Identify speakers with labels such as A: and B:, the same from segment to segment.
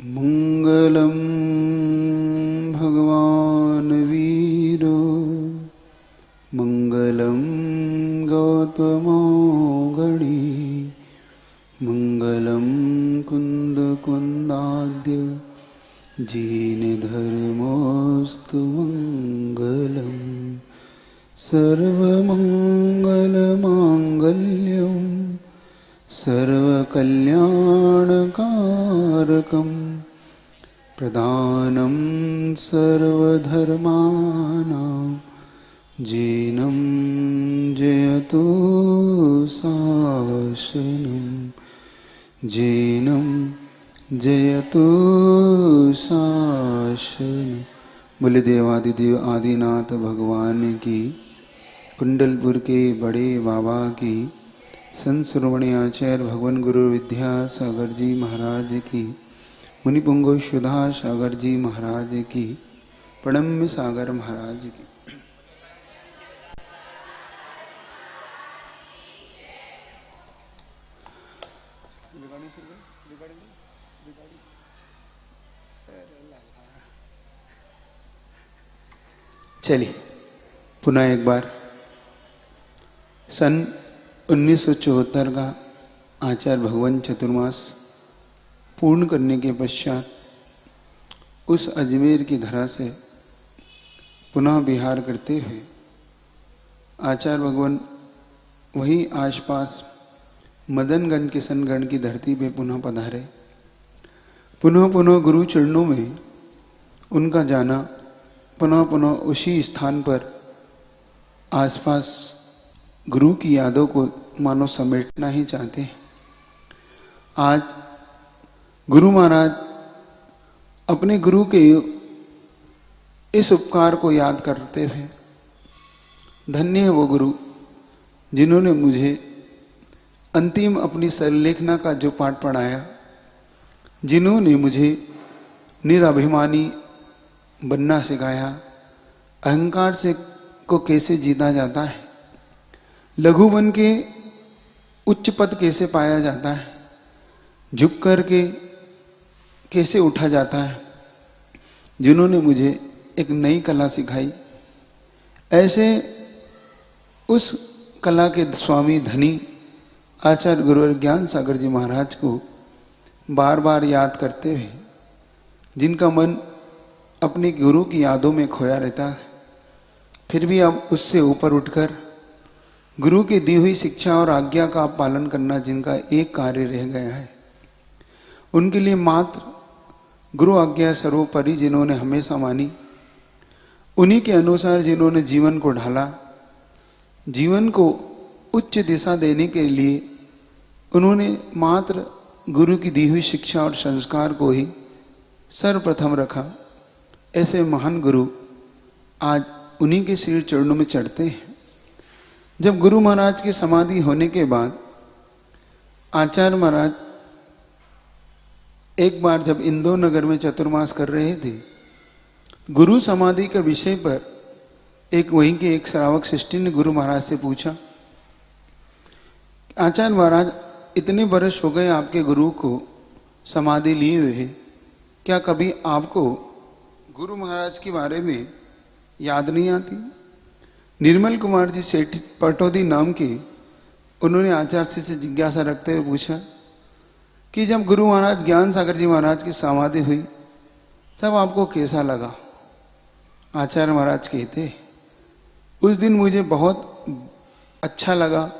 A: मंगलम भगवान वीरो मंगलम गौतमो गणी मंगलम कुंद कुंदाद्य जीन धर्मोस्तु मंगलम सर्वमंगलमांगल्यं सर्वकल्याणकारकं प्रधानं सर्वधर्माणां जीनं जयतु शासनं जीनं जयतु शासनं। बोले देवादिदेव आदिनाथ भगवान की, कुंडलपुर के बड़े बाबा की, संत श्रोमणी आचार्य भगवान गुरु विद्यासागर जी महाराज की, मुनिपुंगो सुधा सागर जी महाराज की, प्रणम्य सागर महाराज की। चलिए पुनः एक बार सन 1974 का आचार्य भगवान चतुर्मास पूर्ण करने के पश्चात उस अजमेर की धरा से पुनः विहार करते हुए आचार्य भगवान वही आसपास मदनगंज के सनगढ़ की धरती पे पुनः पधारे। पुनः पुनः गुरु चरणों में उनका जाना, पुनः पुनः उसी स्थान पर आसपास गुरु की यादों को मानो समेटना ही चाहते हैं। आज गुरु महाराज अपने गुरु के इस उपकार को याद करते हुए, धन्य है वो गुरु जिन्होंने मुझे अंतिम अपनी सरलेखना का जो पाठ पढ़ाया, जिन्होंने मुझे निराभिमानी बनना सिखाया, अहंकार से को कैसे जीता जाता है, लघु बन के उच्च पद कैसे पाया जाता है, झुक करके कैसे उठा जाता है, जिन्होंने मुझे एक नई कला सिखाई। ऐसे उस कला के स्वामी धनी आचार्य गुरुवर ज्ञान सागर जी महाराज को बार बार याद करते हुए, जिनका मन अपने गुरु की यादों में खोया रहता है, फिर भी अब उससे ऊपर उठकर गुरु की दी हुई शिक्षा और आज्ञा का पालन करना जिनका एक कार्य रह गया है, उनके लिए मात्र गुरु आज्ञा सर्वोपरि जिन्होंने हमेशा मानी, उन्हीं के अनुसार जिन्होंने जीवन को ढाला, जीवन को उच्च दिशा देने के लिए उन्होंने मात्र गुरु की दी हुई शिक्षा और संस्कार को ही सर्वप्रथम रखा। ऐसे महान गुरु आज उन्हीं के श्री चरणों में चढ़ते हैं। जब गुरु महाराज की समाधि होने के बाद आचार्य महाराज एक बार जब इंदौर नगर में चतुर्मास कर रहे थे, गुरु समाधि के विषय पर एक वहीं के एक श्रावक शिष्टि ने गुरु महाराज से पूछा, आचार्य महाराज इतने वर्ष हो गए आपके गुरु को समाधि लिए हुए, क्या कभी आपको गुरु महाराज के बारे में याद नहीं आती? निर्मल कुमार जी सेठ पटौदी नाम के उन्होंने आचार्य से जिज्ञासा रखते हुए पूछा कि जब गुरु महाराज ज्ञान सागर जी महाराज की समाधि हुई तब आपको कैसा लगा? आचार्य महाराज कहते, उस दिन मुझे बहुत अच्छा लगा।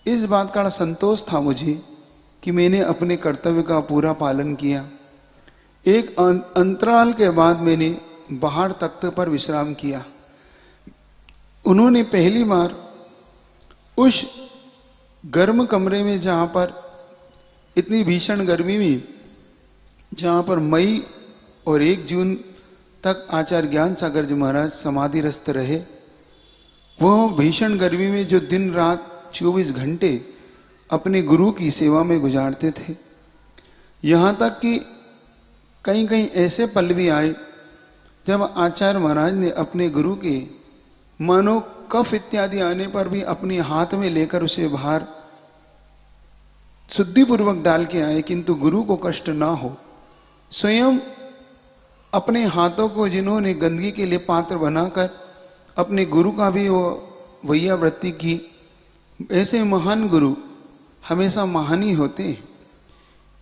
A: इस बात का संतोष था मुझे कि मैंने अपने कर्तव्य का पूरा पालन किया। एक अंतराल के बाद मैंने बाहर तख्त पर विश्राम किया। उन्होंने पहली बार उस गर्म कमरे में, जहां पर इतनी भीषण गर्मी में, जहां पर मई और 1 जून तक आचार्य ज्ञान सागर जी महाराज समाधिरस्त रहे, वह भीषण गर्मी में जो दिन रात 24 घंटे अपने गुरु की सेवा में गुजारते थे, यहां तक कि कहीं कहीं ऐसे पल भी आए जब आचार्य महाराज ने अपने गुरु के मानो कफ इत्यादि आने पर भी अपने हाथ में लेकर उसे बाहर शुद्धि पूर्वक डाल के आए, किंतु गुरु को कष्ट ना हो स्वयं अपने हाथों को जिन्होंने गंदगी के लिए पात्र बनाकर अपने गुरु का भी वो वैयावृत्ति की, ऐसे महान गुरु हमेशा महान ही होते हैं।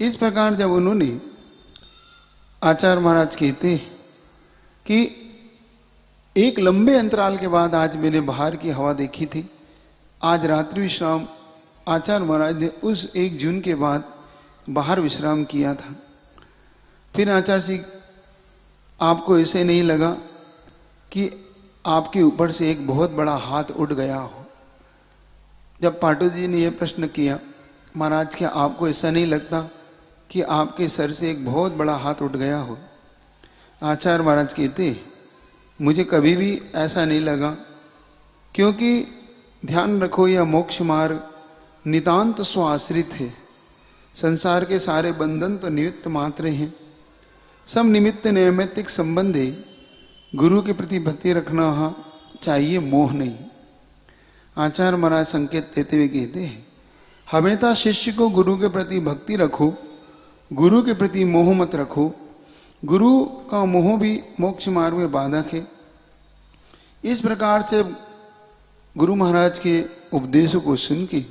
A: इस प्रकार जब उन्होंने, आचार्य महाराज कहते हैं कि एक लंबे अंतराल के बाद आज मैंने बाहर की हवा देखी थी। आज रात्रि विश्राम आचार्य महाराज ने उस 1 जून के बाद बाहर विश्राम किया था। फिर आचार्य जी, आपको ऐसे नहीं लगा कि आपके ऊपर से एक बहुत बड़ा हाथ उठ गया हो? जब पाटू जी ने यह प्रश्न किया, महाराज क्या आपको ऐसा नहीं लगता कि आपके सर से एक बहुत बड़ा हाथ उठ गया हो? आचार्य महाराज कहते, मुझे कभी भी ऐसा नहीं लगा, क्योंकि ध्यान रखो यह मोक्ष मार्ग नितांत स्वाश्रित है। संसार के सारे बंधन तो निमित्त मात्र हैं। सब निमित्त नैमित्तिक संबंध है। गुरु के प्रति भक्ति रखना चाहिए, मोह नहीं। आचार्य महाराज संकेत देते हुए कहते हैं, हमेशा शिष्य को गुरु के प्रति भक्ति रखो, गुरु के प्रति मोह मत रखो। गुरु का मोह भी मोक्ष मार्ग में बाधक है। इस प्रकार से गुरु महाराज के उपदेशों को सुन के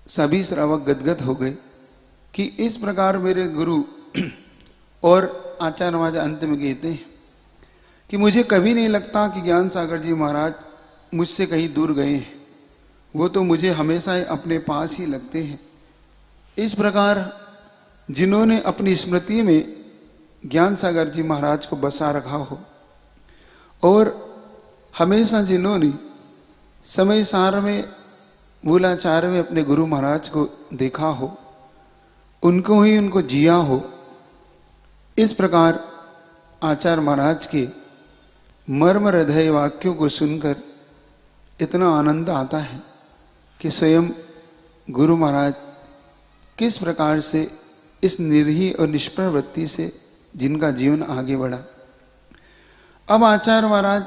A: सभी श्रावक गदगद हो गए कि इस प्रकार मेरे गुरु। और आचार्य महाराज अंत में कहते हैं कि मुझे कभी नहीं लगता कि ज्ञान सागर जी महाराज मुझसे कहीं दूर गए हैं, वो तो मुझे हमेशा अपने पास ही लगते हैं। इस प्रकार जिन्होंने अपनी स्मृति में ज्ञान सागर जी महाराज को बसा रखा हो और हमेशा जिन्होंने समय सार में मूलाचार में अपने गुरु महाराज को देखा हो, उनको ही उनको जिया हो, इस प्रकार आचार्य महाराज के मर्म हृदय वाक्यों को सुनकर इतना आनंद आता है कि स्वयं गुरु महाराज किस प्रकार से इस निर्ही और निष्फल वृत्ति से जिनका जीवन आगे बढ़ा। अब आचार्य महाराज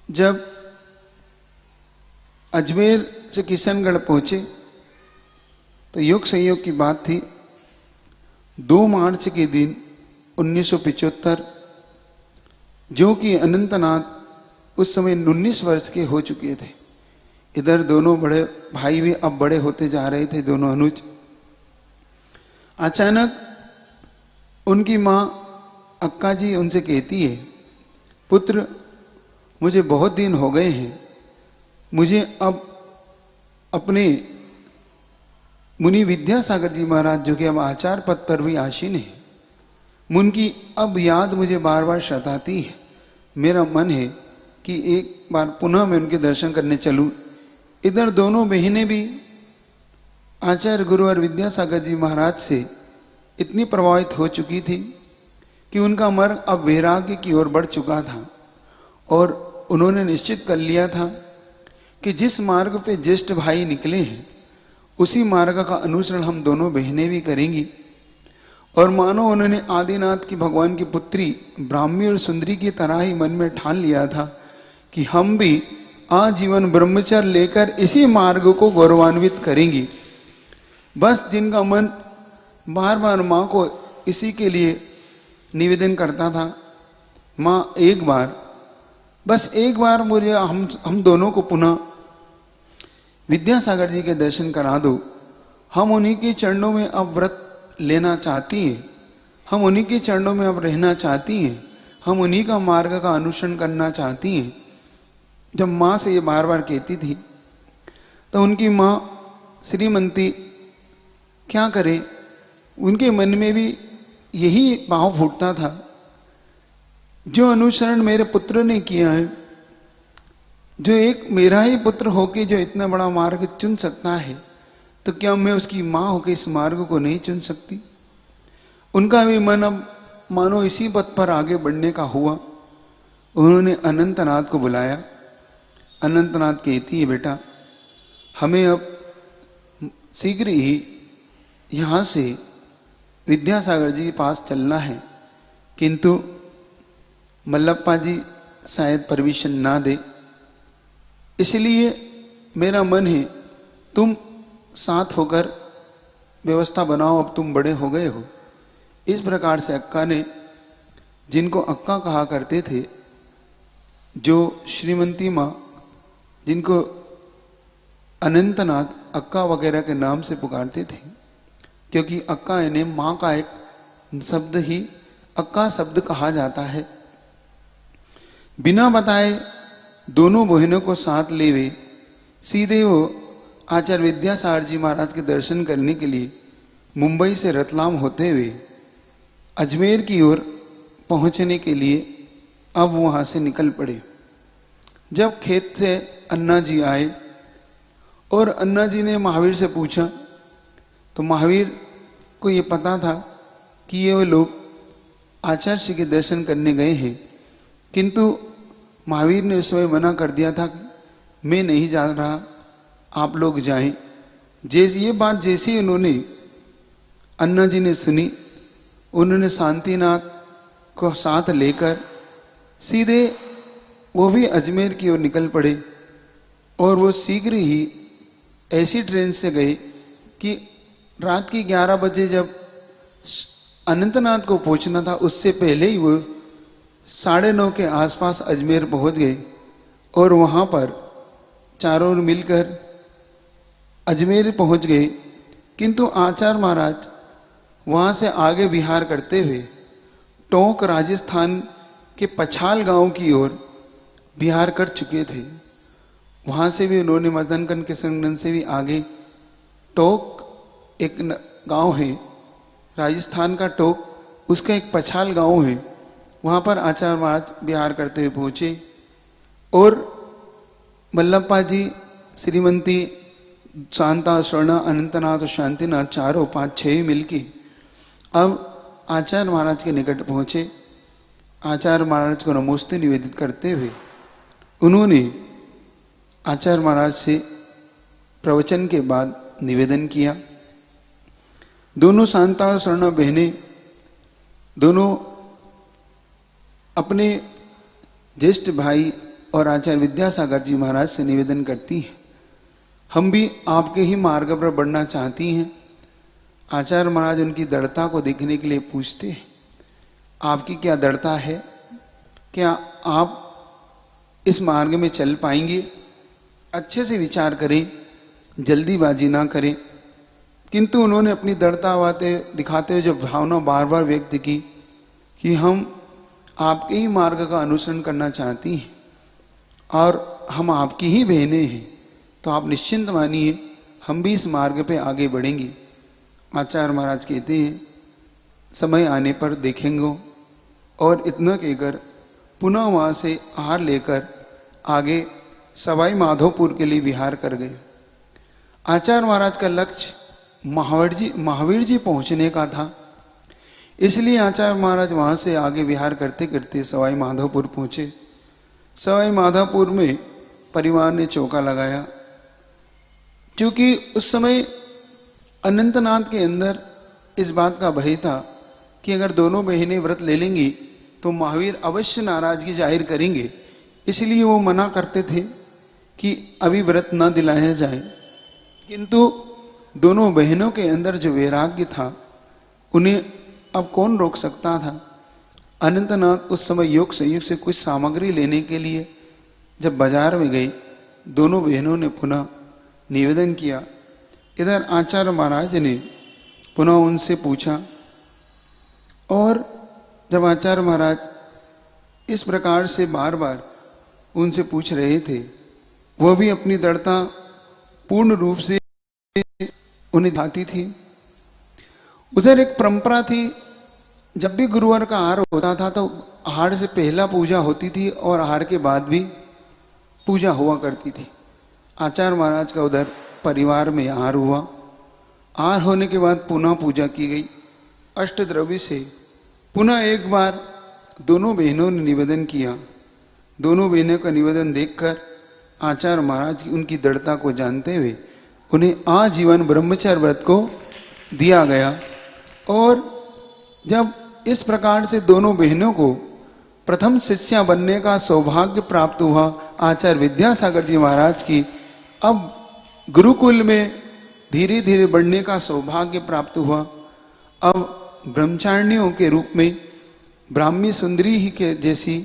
A: जब अजमेर से किशनगढ़ पहुंचे तो योग संयोग की बात थी। 2 मार्च के दिन 1975, जो कि अनंतनाथ उस समय 19 वर्ष के हो चुके थे। इधर दोनों बड़े भाई भी अब बड़े होते जा रहे थे, दोनों अनुज। अचानक उनकी माँ अक्का जी उनसे कहती है, पुत्र मुझे बहुत दिन हो गए हैं, मुझे अब अपने मुनि विद्यासागर जी महाराज जो कि अब आचार्य पद पर भी आसीन है, उनकी अब याद मुझे बार बार सताती है। मेरा मन है कि एक बार पुनः मैं उनके दर्शन करने चलूं। इधर दोनों बहनें भी आचार्य गुरु और विद्यासागर जी महाराज से इतनी प्रभावित हो चुकी थी कि उनका मार्ग अब वैराग्य की ओर बढ़ चुका था और उन्होंने निश्चित कर लिया था कि जिस मार्ग पे ज्येष्ठ भाई निकले हैं उसी मार्ग का अनुसरण हम दोनों बहनें भी करेंगी। और मानो उन्होंने आदिनाथ की भगवान की पुत्री ब्राह्मी और सुंदरी की तरह ही मन में ठान लिया था कि हम भी आजीवन ब्रह्मचर्य लेकर इसी मार्ग को गौरवान्वित करेंगी। बस जिनका मन बार बार माँ को इसी के लिए निवेदन करता था, माँ एक बार, बस एक बार मुझे हम दोनों को पुनः विद्यासागर जी के दर्शन करा दो। हम उन्हीं के चरणों में अब व्रत लेना चाहती हैं, हम उन्हीं के चरणों में अब रहना चाहती हैं, हम उन्हीं का मार्ग का अनुसरण करना चाहती हैं। जब माँ से ये बार बार कहती थी तो उनकी माँ श्रीमती क्या करे, उनके मन में भी यही भाव फूटता था, जो अनुसरण मेरे पुत्र ने किया है, जो एक मेरा ही पुत्र होके जो इतना बड़ा मार्ग चुन सकता है, तो क्या मैं उसकी माँ होके इस मार्ग को नहीं चुन सकती। उनका भी मन अब मानो इसी पथ पर आगे बढ़ने का हुआ। उन्होंने अनंतनाथ को बुलाया। अनंतनाथ कहती है, बेटा हमें अब शीघ्र ही यहाँ से विद्यासागर जी के पास चलना है, किंतु मल्लप्पा जी शायद परमिशन ना दे, इसलिए मेरा मन है तुम साथ होकर व्यवस्था बनाओ, अब तुम बड़े हो गए हो, इस प्रकार से अक्का ने, जिनको अक्का कहा करते थे, जो श्रीमती माँ, जिनको अनंतनाथ अक्का वगैरह के नाम से पुकारते थे, क्योंकि अक्का यानी माँ का एक शब्द ही अक्का शब्द कहा जाता है। बिना बताए दोनों बहनों को साथ ले वे सीधे वो आचार्य विद्यासागर जी महाराज के दर्शन करने के लिए मुंबई से रतलाम होते हुए अजमेर की ओर पहुंचने के लिए अब वहां से निकल पड़े। जब खेत से अन्ना जी आए और अन्ना जी ने महावीर से पूछा, तो महावीर को ये पता था कि ये लोग आचार्य श्री के दर्शन करने गए हैं, किंतु महावीर ने उस समय मना कर दिया था कि मैं नहीं जा रहा, आप लोग जाएं। जैसे ये बात जैसे उन्होंने अन्ना जी ने सुनी, उन्होंने शांतिनाथ को साथ लेकर सीधे वो भी अजमेर की ओर निकल पड़े और वो शीघ्र ही ऐसी ट्रेन से गए कि रात की 11 बजे जब अनंतनाथ को पहुंचना था, उससे पहले ही वो 9:30 के आसपास अजमेर पहुंच गए और वहां पर चारों ओर मिलकर अजमेर पहुंच गए। किंतु आचार्य महाराज वहां से आगे विहार करते हुए टोंक राजस्थान के पछाल गांव की ओर विहार कर चुके थे। वहां से भी उन्होंने मदनकन के संगठन से भी आगे टोंक एक गांव है राजस्थान का, टोंक, उसका एक पछाल गांव है, वहां पर आचार्य महाराज विहार करते हुए पहुंचे और वल्लभपा जी, श्रीमती, शांता, स्वर्णा, अनंतनाथ और शांतिनाथ चारों 5-6 मिलके अब आचार्य महाराज के निकट पहुंचे। आचार्य महाराज को नमोस्ते निवेदित करते हुए उन्होंने आचार्य महाराज से प्रवचन के बाद निवेदन किया। दोनों शांता और स्वर्णा बहनें दोनों अपने ज्येष्ठ भाई और आचार्य विद्यासागर जी महाराज से निवेदन करती हैं, हम भी आपके ही मार्ग पर बढ़ना चाहती हैं। आचार्य महाराज उनकी दृढ़ता को देखने के लिए पूछते हैं, आपकी क्या दृढ़ता है, क्या आप इस मार्ग में चल पाएंगे? अच्छे से विचार करें, जल्दीबाजी ना करें। किंतु उन्होंने अपनी दृढ़ता बातें दिखाते हुए जो भावना बार बार व्यक्त की कि हम आपके ही मार्ग का अनुसरण करना चाहती हैं और हम आपकी ही बहनें हैं, तो आप निश्चिंत मानिए हम भी इस मार्ग पे आगे बढ़ेंगे। आचार्य महाराज कहते हैं समय आने पर देखेंगे, और इतना कहकर पुनः वहाँ से आहार लेकर आगे सवाई माधोपुर के लिए विहार कर गए। आचार्य महाराज का लक्ष्य महावीर जी पहुँचने का था, इसलिए आचार्य महाराज वहाँ से आगे विहार करते करते सवाई माधोपुर पहुँचे। सवाई माधोपुर में परिवार ने चौका लगाया, क्योंकि उस समय अनंतनाथ के अंदर इस बात का भय था कि अगर दोनों बहनें व्रत ले लेंगी तो महावीर अवश्य नाराजगी जाहिर करेंगे, इसलिए वो मना करते थे कि अभी व्रत न दिलाया जाए। किंतु दोनों बहनों के अंदर जो वैराग्य था उन्हें अब कौन रोक सकता था। अनंतनाथ उस समय योग संयोग से कुछ सामग्री लेने के लिए जब बाजार में गई, दोनों बहनों ने पुनः निवेदन किया। इधर आचार्य महाराज ने पुनः उनसे पूछा, और जब आचार्य महाराज इस प्रकार से बार बार उनसे पूछ रहे थे, वह भी अपनी दृढ़ता पूर्ण रूप से उन्हें दिखाती थी। उधर एक परंपरा थी, जब भी गुरुवार का आहार होता था तो आहार से पहला पूजा होती थी और आहार के बाद भी पूजा हुआ करती थी। आचार्य महाराज का उधर परिवार में आहार हुआ, आहार होने के बाद पुनः पूजा की गई अष्टद्रव्य से। पुनः एक बार दोनों बहनों ने निवेदन किया। दोनों बहनों का निवेदन देखकर आचार्य महाराज की उनकी दृढ़ता को जानते हुए उन्हें आजीवन ब्रह्मचर्य व्रत को दिया गया। और जब इस प्रकार से दोनों बहनों को प्रथम शिष्या बनने का सौभाग्य प्राप्त हुआ आचार्य विद्यासागर जी महाराज की, अब गुरुकुल में धीरे धीरे बढ़ने का सौभाग्य प्राप्त हुआ। अब ब्रह्मचारिणियों के रूप में ब्राह्मी सुंदरी ही के जैसी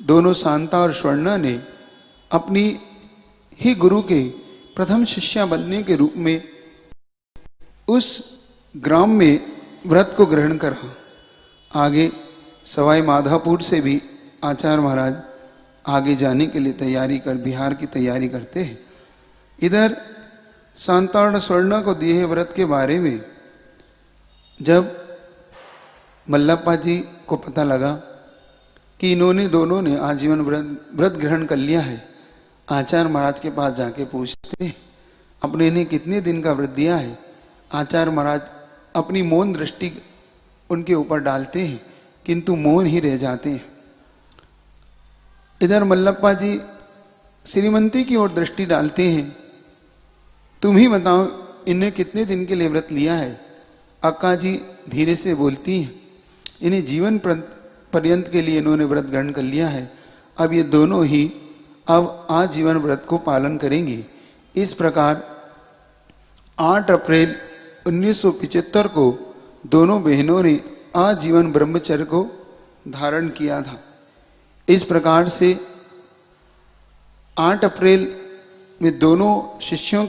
A: दोनों शांता और स्वर्णा ने अपनी ही गुरु के प्रथम शिष्या बनने के रूप में उस ग्राम में व्रत को ग्रहण करा। आगे सवाई माधोपुर से भी आचार्य महाराज आगे जाने के लिए बिहार की तैयारी करते हैं। इधर शांता और स्वर्णा को दिए व्रत के बारे में जब मल्लप्पा जी को पता लगा कि इन्होंने दोनों ने आजीवन व्रत ग्रहण कर लिया है, आचार्य महाराज के पास जाके पूछते हैं आपने इन्हें कितने दिन का व्रत दिया है। आचार्य महाराज अपनी मौन दृष्टि उनके ऊपर डालते हैं किंतु मौन ही रह जाते हैं। इधर मल्लप्पा जी श्रीमंती की ओर दृष्टि डालते हैं, तुम ही बताओ इन्हें कितने दिन के लिए व्रत लिया है। अक्का जी धीरे से बोलती हैं इन्हें जीवन पर्यंत के लिए इन्होंने व्रत ग्रहण कर लिया है, अब ये दोनों ही अब आजीवन व्रत को पालन करेंगी। इस प्रकार 8 अप्रैल 1975 को दोनों बहनों ने आजीवन ब्रह्मचर्य को धारण किया था। इस प्रकार से 8 अप्रैल में दोनों शिष्यों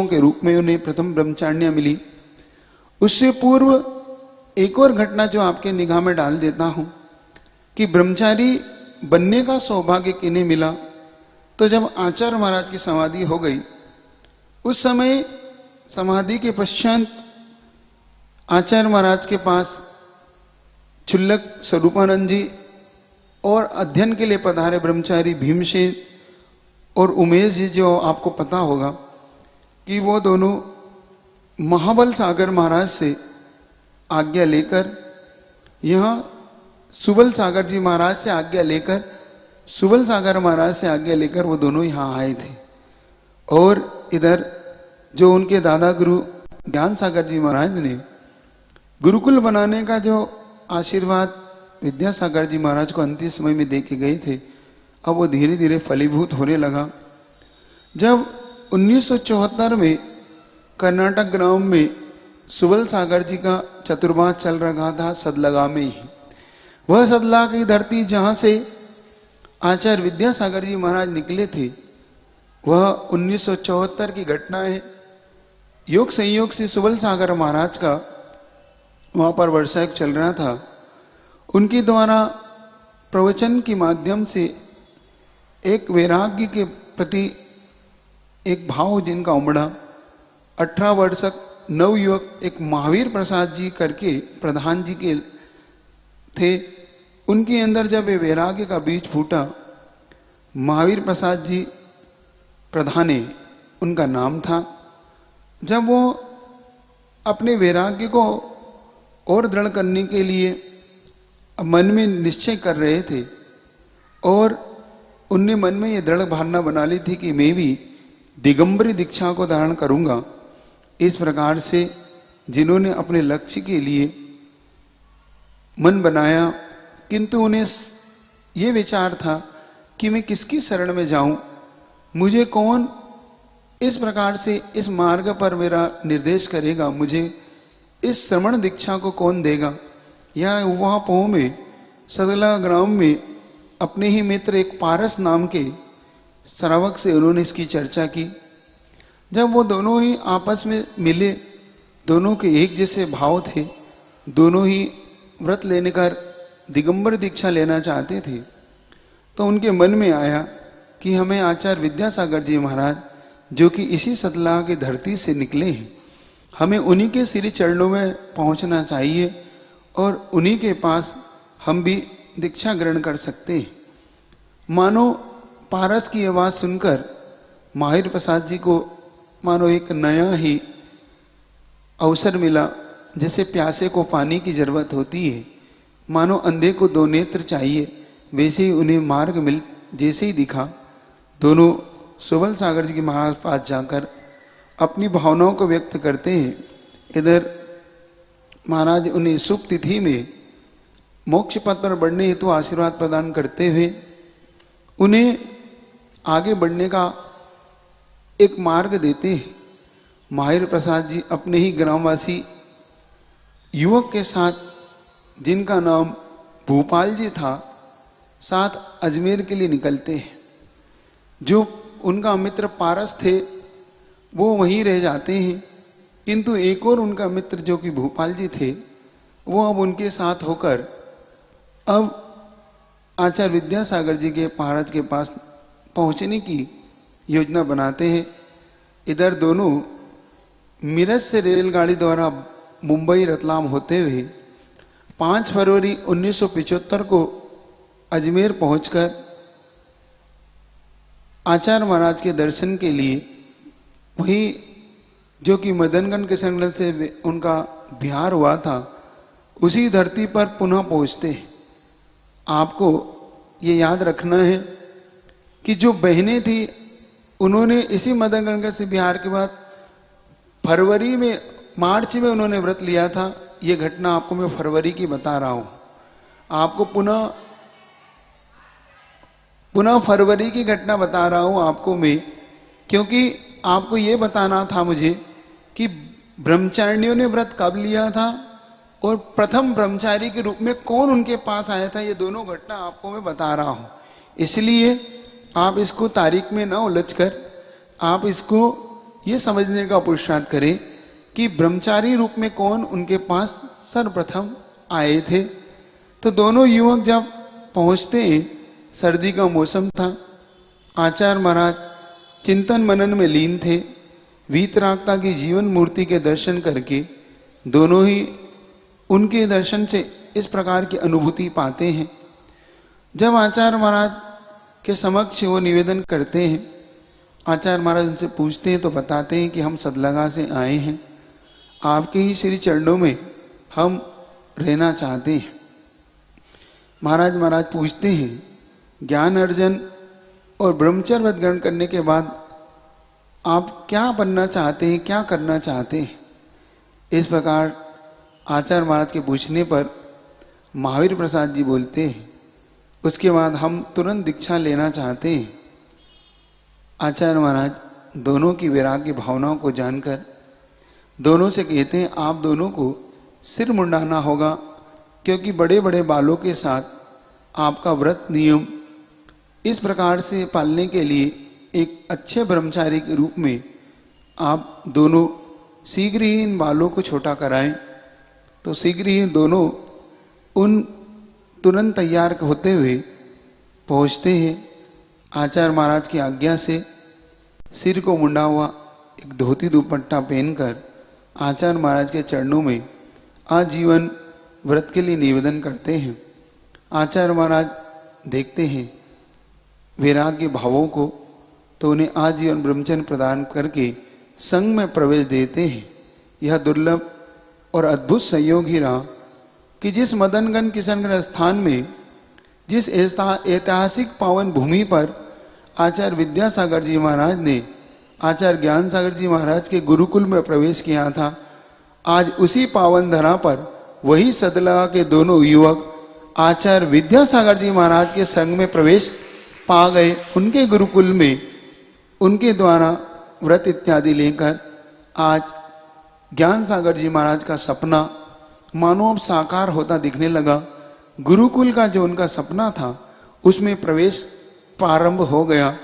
A: के रूप में उन्हें प्रथम ब्रह्मचारिण्या मिली। उससे पूर्व एक और घटना जो आपके निगाह में डाल देता हूं कि ब्रह्मचारी बनने का सौभाग्य किन्हें मिला। तो जब आचार्य महाराज की समाधि हो गई, उस समय समाधि के पश्चात आचार्य महाराज के पास क्षुल्लक स्वरूपानंद जी और अध्ययन के लिए पधारे ब्रह्मचारी भीमसेन और उमेश जी, जो आपको पता होगा कि वो दोनों महाबल सागर महाराज से आज्ञा लेकर यहाँ सुबल सागर जी महाराज से आज्ञा लेकर सुबल सागर महाराज से आज्ञा लेकर वो दोनों यहाँ आए थे। और इधर जो उनके दादा गुरु ज्ञान सागर जी महाराज ने गुरुकुल बनाने का जो आशीर्वाद विद्यासागर जी महाराज को अंतिम समय में दे के गए थे, अब वो धीरे धीरे फलीभूत होने लगा। जब 1974 में कर्नाटक ग्राम में सुबल सागर जी का चतुर्मास चल रहा था सदलगा में ही, वह सदला की धरती जहां से आचार्य विद्यासागर जी महाराज निकले थे, वह 1974 की घटना है। योग संयोग से सुबल सागर महाराज का वहां पर वर्षा चल रहा था। उनके द्वारा प्रवचन के माध्यम से एक वैराग्य के प्रति एक भाव जिनका उमड़ा। 18 वर्षक नवयुवक एक महावीर प्रसाद जी करके प्रधान जी के थे, उनके अंदर जब ये वैराग्य का बीज फूटा, महावीर प्रसाद जी प्रधाने उनका नाम था। जब वो अपने वैराग्य को और दृढ़ करने के लिए मन में निश्चय कर रहे थे और उनने मन में ये दृढ़ भावना बना ली थी कि मैं भी दिगंबरी दीक्षा को धारण करूंगा। इस प्रकार से जिन्होंने अपने लक्ष्य के लिए मन बनाया, किंतु उन्हें ये विचार था कि मैं किसकी शरण में जाऊं, मुझे कौन इस प्रकार से इस मार्ग पर मेरा निर्देश करेगा, मुझे इस श्रवण दीक्षा को कौन देगा। या वहाँ पो में सदला ग्राम में अपने ही मित्र एक पारस नाम के श्रावक से उन्होंने इसकी चर्चा की। जब वो दोनों ही आपस में मिले, दोनों के एक जैसे भाव थे, दोनों ही व्रत लेने का दिगंबर दीक्षा लेना चाहते थे, तो उनके मन में आया कि हमें आचार्य विद्यासागर जी महाराज जो कि इसी सतला की धरती से निकले हैं, हमें उन्हीं के श्री चरणों में पहुंचना चाहिए और उन्हीं के पास हम भी दीक्षा ग्रहण कर सकते हैं। मानो पारस की आवाज़ सुनकर माहिर प्रसाद जी को मानो एक नया ही अवसर मिला, जैसे प्यासे को पानी की जरूरत होती है, मानो अंधे को 2 नेत्र चाहिए, वैसे ही उन्हें मार्ग मिल जैसे ही दिखा। दोनों सुबल सागर जी के महाराज पास जाकर अपनी भावनाओं को व्यक्त करते हैं। इधर महाराज उन्हें शुभ तिथि में मोक्ष पथ पर बढ़ने हेतु आशीर्वाद प्रदान करते हुए उन्हें आगे बढ़ने का एक मार्ग देते हैं। माहिर प्रसाद जी अपने ही ग्रामवासी युवक के साथ, जिनका नाम भूपाल जी था, साथ अजमेर के लिए निकलते हैं। जो उनका मित्र पारस थे वो वहीं रह जाते हैं, किंतु एक और उनका मित्र जो कि भूपाल जी थे वो अब उनके साथ होकर अब आचार्य विद्यासागर जी के महाराज के पास पहुंचने की योजना बनाते हैं। इधर दोनों मिरज से रेलगाड़ी द्वारा मुंबई रतलाम होते हुए 5 फरवरी 1975 को अजमेर पहुंचकर आचार्य महाराज के दर्शन के लिए, वही जो कि मदनगन के संगल से उनका बिहार हुआ था, उसी धरती पर पुनः पहुंचते हैं। आपको ये याद रखना है कि जो बहनें थी उन्होंने इसी मदनगंगा से बिहार के बाद फरवरी में, मार्च में उन्होंने व्रत लिया था। ये घटना आपको मैं फरवरी की बता रहा हूं। आपको पुनः फरवरी की घटना बता रहा हूं आपको मैं, क्योंकि आपको ये बताना था मुझे कि ब्रह्मचारिणियों ने व्रत कब लिया था और प्रथम ब्रह्मचारी के रूप में कौन उनके पास आया था। ये दोनों घटना आपको मैं बता रहा हूं। इसलिए आप इसको तारीख में ना उलझकर आप इसको ये समझने का पुरुषार्थ करें कि ब्रह्मचारी रूप में कौन उनके पास सर्वप्रथम आए थे। तो दोनों युवक जब पहुंचते हैं, सर्दी का मौसम था, आचार्य महाराज चिंतन मनन में लीन थे। वीतरागता की जीवन मूर्ति के दर्शन करके दोनों ही उनके दर्शन से इस प्रकार की अनुभूति पाते हैं। जब आचार्य महाराज के समक्ष वो निवेदन करते हैं, आचार्य महाराज उनसे पूछते हैं तो बताते हैं कि हम सदलगा से आए हैं, आपके ही श्री चरणों में हम रहना चाहते हैं। महाराज पूछते हैं, ज्ञान अर्जन और ब्रह्मचर्य व्रत ग्रहण करने के बाद आप क्या बनना चाहते हैं, क्या करना चाहते हैं? इस प्रकार आचार्य महाराज के पूछने पर महावीर प्रसाद जी बोलते हैं, उसके बाद हम तुरंत दीक्षा लेना चाहते हैं। आचार्य महाराज दोनों की वैराग्य भावनाओं को जानकर दोनों से कहते हैं, आप दोनों को सिर मुंडाना होगा, क्योंकि बड़े बड़े बालों के साथ आपका व्रत नियम इस प्रकार से पालने के लिए एक अच्छे ब्रह्मचारी के रूप में आप दोनों शीघ्र ही इन बालों को छोटा कराएं। तो शीघ्र ही दोनों उन तुरंत तैयार होते हुए पहुंचते हैं। आचार्य महाराज की आज्ञा से सिर को मुंडा हुआ एक धोती दुपट्टा पहनकर आचार्य महाराज के चरणों में आजीवन व्रत के लिए निवेदन करते हैं। आचार्य महाराज देखते हैं वैराग्य भावों को, तो उन्हें आजीवन ब्रह्मचर्य प्रदान करके संघ में प्रवेश देते हैं। यह दुर्लभ और अद्भुत संयोग ही रहा कि जिस मदनगन किशनगढ़ स्थान में, जिस ऐतिहासिक पावन भूमि पर आचार्य विद्यासागर जी महाराज ने आचार्य ज्ञान सागर जी महाराज के गुरुकुल में प्रवेश किया था, आज उसी पावन धरा पर वही सदलगा के दोनों युवक आचार्य विद्यासागर जी महाराज के संग में प्रवेश पा गए। उनके गुरुकुल में उनके द्वारा व्रत इत्यादि लेकर आज ज्ञान सागर जी महाराज का सपना मानो अब साकार होता दिखने लगा। गुरुकुल का जो उनका सपना था उसमें प्रवेश प्रारंभ हो गया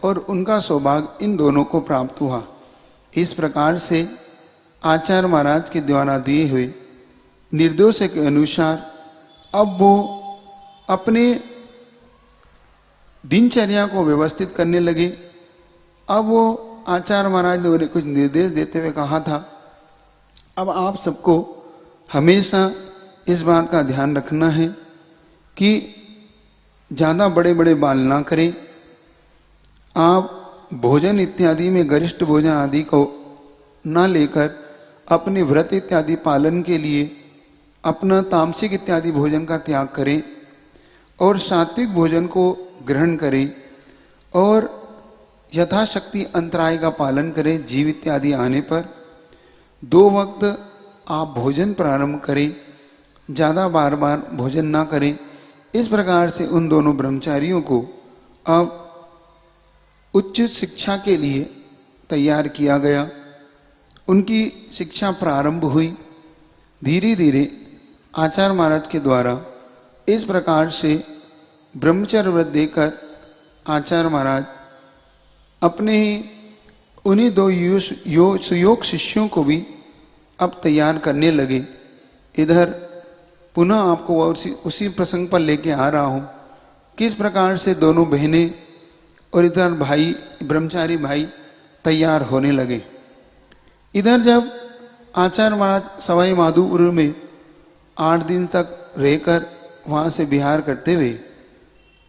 A: और उनका सौभाग्य इन दोनों को प्राप्त हुआ। इस प्रकार से आचार्य महाराज के द्वारा दिए हुए निर्देश के अनुसार अब वो अपने दिनचर्या को व्यवस्थित करने लगे। अब वो आचार्य महाराज ने उन्हें कुछ निर्देश देते हुए कहा था, अब आप सबको हमेशा इस बात का ध्यान रखना है कि ज़्यादा बड़े बड़े बाल ना करें। आप भोजन इत्यादि में गरिष्ठ भोजन आदि को ना लेकर अपने व्रत इत्यादि पालन के लिए अपना तामसिक इत्यादि भोजन का त्याग करें और सात्विक भोजन को ग्रहण करें और यथाशक्ति अंतराय का पालन करें। जीव इत्यादि आने पर 2 वक्त आप भोजन प्रारंभ करें, ज़्यादा बार बार भोजन ना करें। इस प्रकार से उन दोनों ब्रह्मचारियों को अब उच्च शिक्षा के लिए तैयार किया गया। उनकी शिक्षा प्रारंभ हुई। धीरे धीरे आचार्य महाराज के द्वारा इस प्रकार से ब्रह्मचर्य व्रत देकर आचार्य महाराज अपने ही उन्हीं दो सुयोग शिष्यों को भी अब तैयार करने लगे। इधर पुनः आपको उसी प्रसंग पर लेके आ रहा हूं, किस प्रकार से दोनों बहनें और इधर भाई ब्रह्मचारी भाई तैयार होने लगे। इधर जब आचार्य महाराज सवाई माधोपुर में 8 दिन तक रहकर वहां से विहार करते हुए,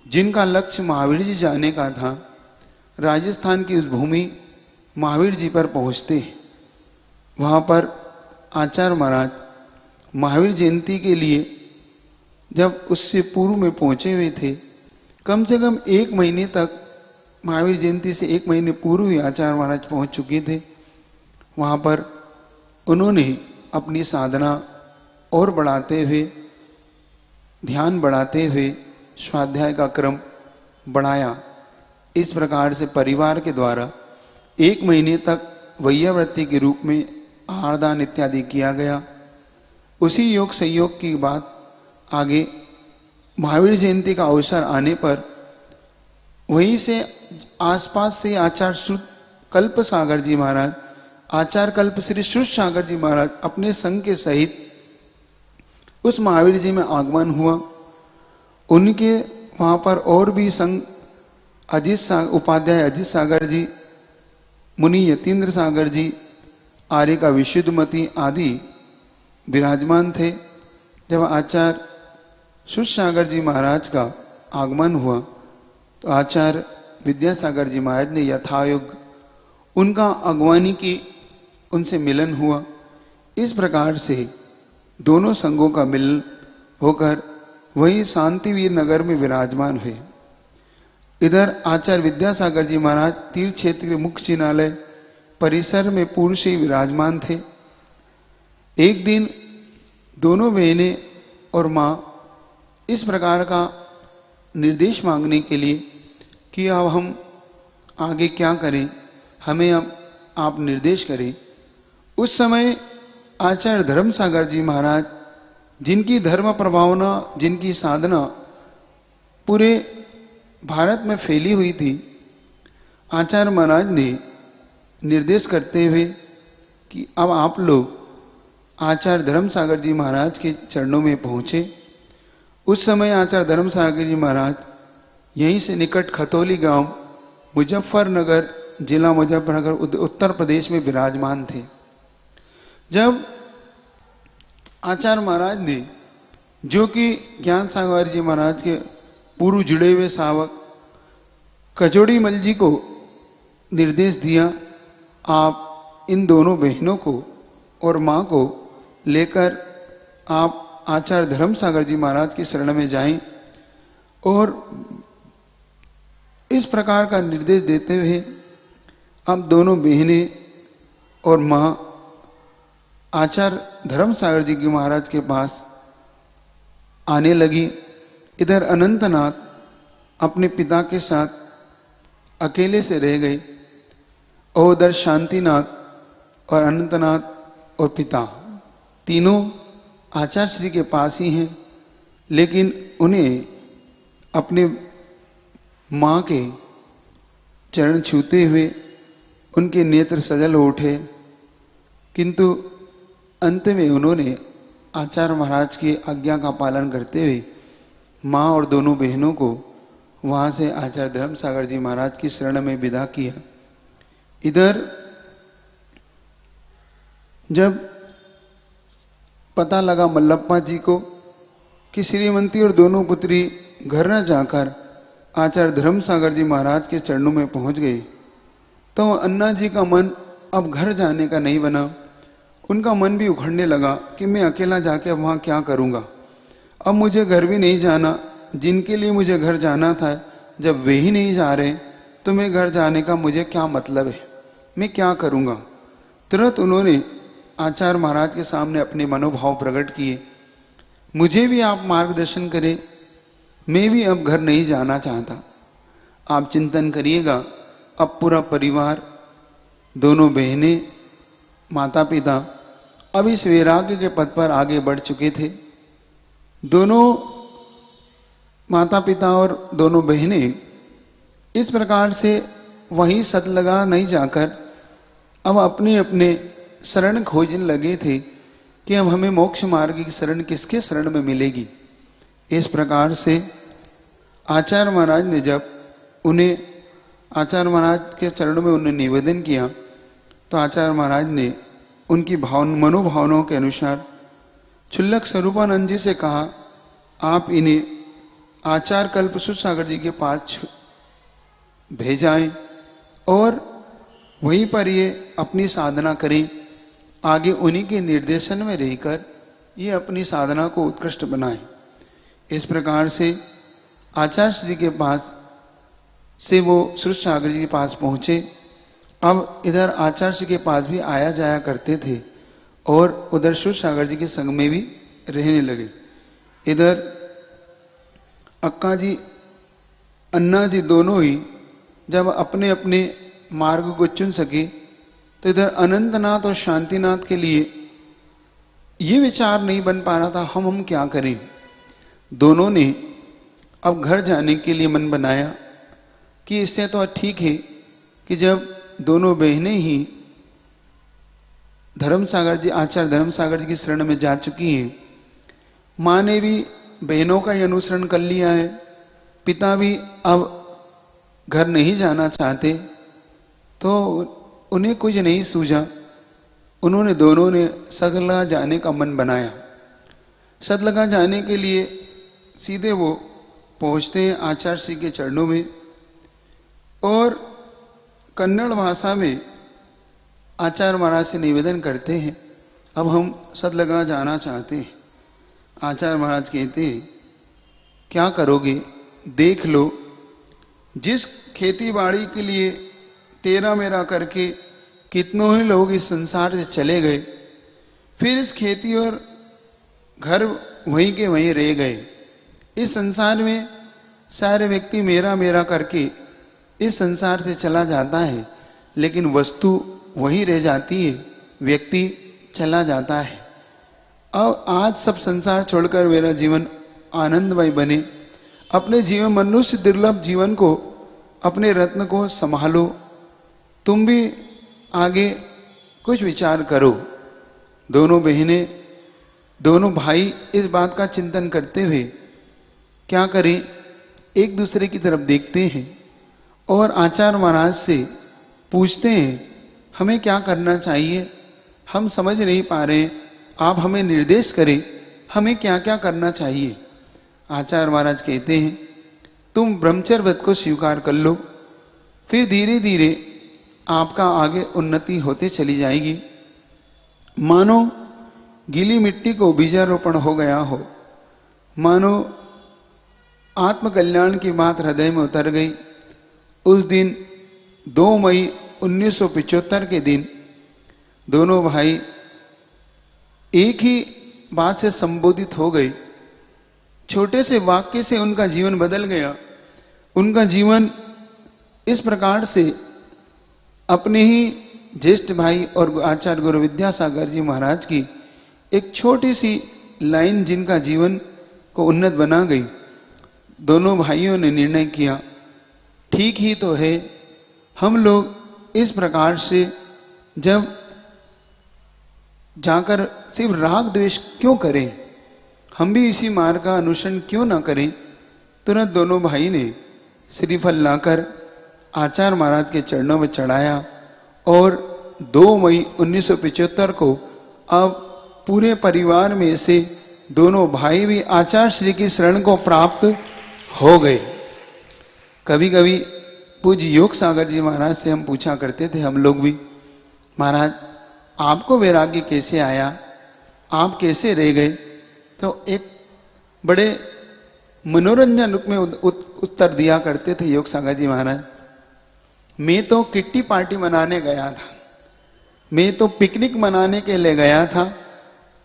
A: जिनका लक्ष्य महावीर जी जाने का था, राजस्थान की उस भूमि महावीर जी पर पहुंचते वहां पर आचार्य महाराज महावीर जयंती के लिए जब उससे पूर्व में पहुंचे हुए थे, कम से कम 1 महीने तक, महावीर जयंती से 1 महीने पूर्व ही आचार्य महाराज पहुंच चुके थे। वहां पर उन्होंने अपनी साधना और बढ़ाते हुए, ध्यान बढ़ाते हुए स्वाध्याय का क्रम बढ़ाया। इस प्रकार से परिवार के द्वारा 1 महीने तक वैयावृत्ति के रूप में आहार दान इत्यादि किया गया। उसी योग संयोग की बात आगे महावीर जयंती का अवसर आने पर वहीं से आसपास से आचार्य कल्प सागर जी महाराज, आचार्य कल्प श्री श्रुत सागर जी महाराज अपने संघ के सहित उस महावीर जी में आगमन हुआ। उनके वहां पर और भी संघ उपाध्याय अजित सागर जी, मुनि यतीन्द्र सागर जी, आर्य का विशुद्धमती आदि विराजमान थे। जब आचार्य श्रुत सागर जी महाराज का आगमन हुआ तो आचार्य विद्यासागर जी महाराज ने यथायोग उनका अगवानी की, उनसे मिलन हुआ। इस प्रकार से दोनों संघों का मिलन होकर वही शांतिवीर नगर में विराजमान हुए। इधर आचार्य विद्यासागर जी महाराज तीर्थ क्षेत्र के मुख्य चिन्हालय परिसर में पूर्व से ही विराजमान थे। एक दिन दोनों बहनें और माँ इस प्रकार का निर्देश मांगने के लिए कि अब हम आगे क्या करें, हमें अब आप निर्देश करें। उस समय आचार्य धर्म सागर जी महाराज, जिनकी धर्म प्रभावना, जिनकी साधना पूरे भारत में फैली हुई थी, आचार्य महाराज ने निर्देश करते हुए कि अब आप लोग आचार्य धर्म सागर जी महाराज के चरणों में पहुँचे। उस समय आचार्य धर्म सागर जी महाराज यहीं से निकट खतौली गांव, मुजफ्फरनगर जिला मुजफ्फरनगर उत्तर प्रदेश में विराजमान थे। जब आचार्य महाराज ने, जो कि ज्ञान सागर जी महाराज के पूर्व जुड़े हुए सावक कचौड़ी मल जी को निर्देश दिया, आप इन दोनों बहनों को और माँ को लेकर आप आचार्य धर्म सागर जी महाराज की शरण में जाएं। और इस प्रकार का निर्देश देते हुए अब दोनों बहनें और माँ आचार्य धर्म सागर जी की महाराज के पास आने लगी। इधर अनंतनाथ अपने पिता के साथ अकेले से रह गए और उधर शांतिनाथ और अनंतनाथ और पिता तीनों आचार्य श्री के पास ही हैं, लेकिन उन्हें अपने माँ के चरण छूते हुए उनके नेत्र सजल उठे। किंतु अंत में उन्होंने आचार्य महाराज की आज्ञा का पालन करते हुए माँ और दोनों बहनों को वहाँ से आचार्य धर्म सागर जी महाराज की शरण में विदा किया। इधर जब पता लगा मल्लप्पा जी को कि श्रीमंती और दोनों पुत्री घर न जाकर आचार्य धर्म सागर जी महाराज के चरणों में पहुंच गई, तो अन्ना जी का मन अब घर जाने का नहीं बना। उनका मन भी उखड़ने लगा कि मैं अकेला जाके अब वहाँ क्या करूँगा, अब मुझे घर भी नहीं जाना। जिनके लिए मुझे घर जाना था, जब वे ही नहीं जा रहे तो मैं घर जाने का मुझे क्या मतलब है, मैं क्या करूँगा। तुरंत उन्होंने आचार्य महाराज के सामने अपने मनोभाव प्रकट किए, मुझे भी आप मार्गदर्शन करें, मैं भी अब घर नहीं जाना चाहता। आप चिंतन करिएगा। अब पूरा परिवार, दोनों बहनें, माता पिता अब इस वैराग्य के पद पर आगे बढ़ चुके थे। दोनों माता पिता और दोनों बहनें इस प्रकार से वहीं सतलगा नहीं जाकर अब अपने अपने शरण खोजने लगे थे कि अब हमें मोक्ष मार्ग की शरण किसके शरण में मिलेगी। इस प्रकार से आचार्य महाराज ने जब उन्हें आचार्य महाराज के चरणों में उन्हें निवेदन किया तो आचार्य महाराज ने उनकी मनोभावनाओं के अनुसार क्षुल्लक स्वरूपानंद जी से कहा, आप इन्हें आचार्य कल्प सुसागर जी के पास भेजाएं और वहीं पर ये अपनी साधना करें। आगे उन्हीं के निर्देशन में रहकर ये अपनी साधना को उत्कृष्ट बनाएं। इस प्रकार से आचार्य श्री के पास से वो सुसागर जी के पास पहुंचे। अब इधर आचार्य श्री के पास भी आया जाया करते थे और उधर सुसागर जी के संग में भी रहने लगे। इधर अक्का जी अन्ना जी दोनों ही जब अपने अपने मार्ग को चुन सके तो इधर अनंतनाथ और शांतिनाथ के लिए ये विचार नहीं बन पा रहा था हम क्या करें। दोनों ने अब घर जाने के लिए मन बनाया कि इससे तो ठीक है कि जब दोनों बहनें ही धर्मसागर जी आचार्य धर्मसागर जी की शरण में जा चुकी हैं, माँ ने भी बहनों का ही अनुसरण कर लिया है, पिता भी अब घर नहीं जाना चाहते, तो उन्हें कुछ नहीं सूझा। उन्होंने दोनों ने सतलगा जाने का मन बनाया। सतलगा जाने के लिए सीधे वो पहुंचते हैं आचार्य श्री के चरणों में और कन्नड़ भाषा में आचार्य महाराज से निवेदन करते हैं, अब हम सतलगा जाना चाहते हैं। आचार्य महाराज कहते हैं, क्या करोगे, देख लो, जिस खेती बाड़ी के लिए तेरा मेरा करके कितनों ही लोग इस संसार से चले गए, फिर इस खेती और घर वहीं के वहीं रह गए। इस संसार में सारे व्यक्ति मेरा मेरा करके इस संसार से चला जाता है, लेकिन वस्तु वही रह जाती है, व्यक्ति चला जाता है। अब आज सब संसार छोड़कर मेरा जीवन आनंदमय बने। अपने जीवन मनुष्य दुर्लभ जीवन को, अपने रत्न को संभालो। तुम भी आगे कुछ विचार करो। दोनों बहनें, दोनों भाई इस बात का चिंतन करते हुए क्या करें, एक दूसरे की तरफ देखते हैं और आचार्य महाराज से पूछते हैं, हमें क्या करना चाहिए, हम समझ नहीं पा रहे, आप हमें निर्देश करें, हमें क्या क्या करना चाहिए। आचार्य महाराज कहते हैं, तुम ब्रह्मचर्य व्रत को स्वीकार कर लो, फिर धीरे धीरे आपका आगे उन्नति होते चली जाएगी। मानो गीली मिट्टी को बीजारोपण हो गया हो, मानो आत्मकल्याण की बात हृदय में उतर गई। उस दिन 2 मई 1975 के दिन दोनों भाई एक ही बात से संबोधित हो गए। छोटे से वाक्य से उनका जीवन बदल गया। उनका जीवन इस प्रकार से अपने ही ज्येष्ठ भाई और आचार्य गुरु विद्यासागर जी महाराज की एक छोटी सी लाइन जिनका जीवन को उन्नत बना गई। दोनों भाइयों ने निर्णय किया, ठीक ही तो है, हम लोग इस प्रकार से जब जाकर सिर्फ राग द्वेष क्यों करें, हम भी इसी मार्ग का अनुसरण क्यों ना करें। तुरंत दोनों भाई ने श्रीफल लाकर आचार्य महाराज के चरणों में चढ़ाया और 2 मई 1975 को अब पूरे परिवार में से दोनों भाई भी आचार्य श्री की शरण को प्राप्त हो गए। कभी कभी पूज्य योग सागर जी महाराज से हम पूछा करते थे, हम लोग भी, महाराज आपको वैराग्य कैसे आया, आप कैसे रह गए। तो एक बड़े मनोरंजन रूप में उत्तर दिया करते थे योग सागर जी महाराज, मैं तो किट्टी पार्टी मनाने गया था, मैं तो पिकनिक मनाने के लिए गया था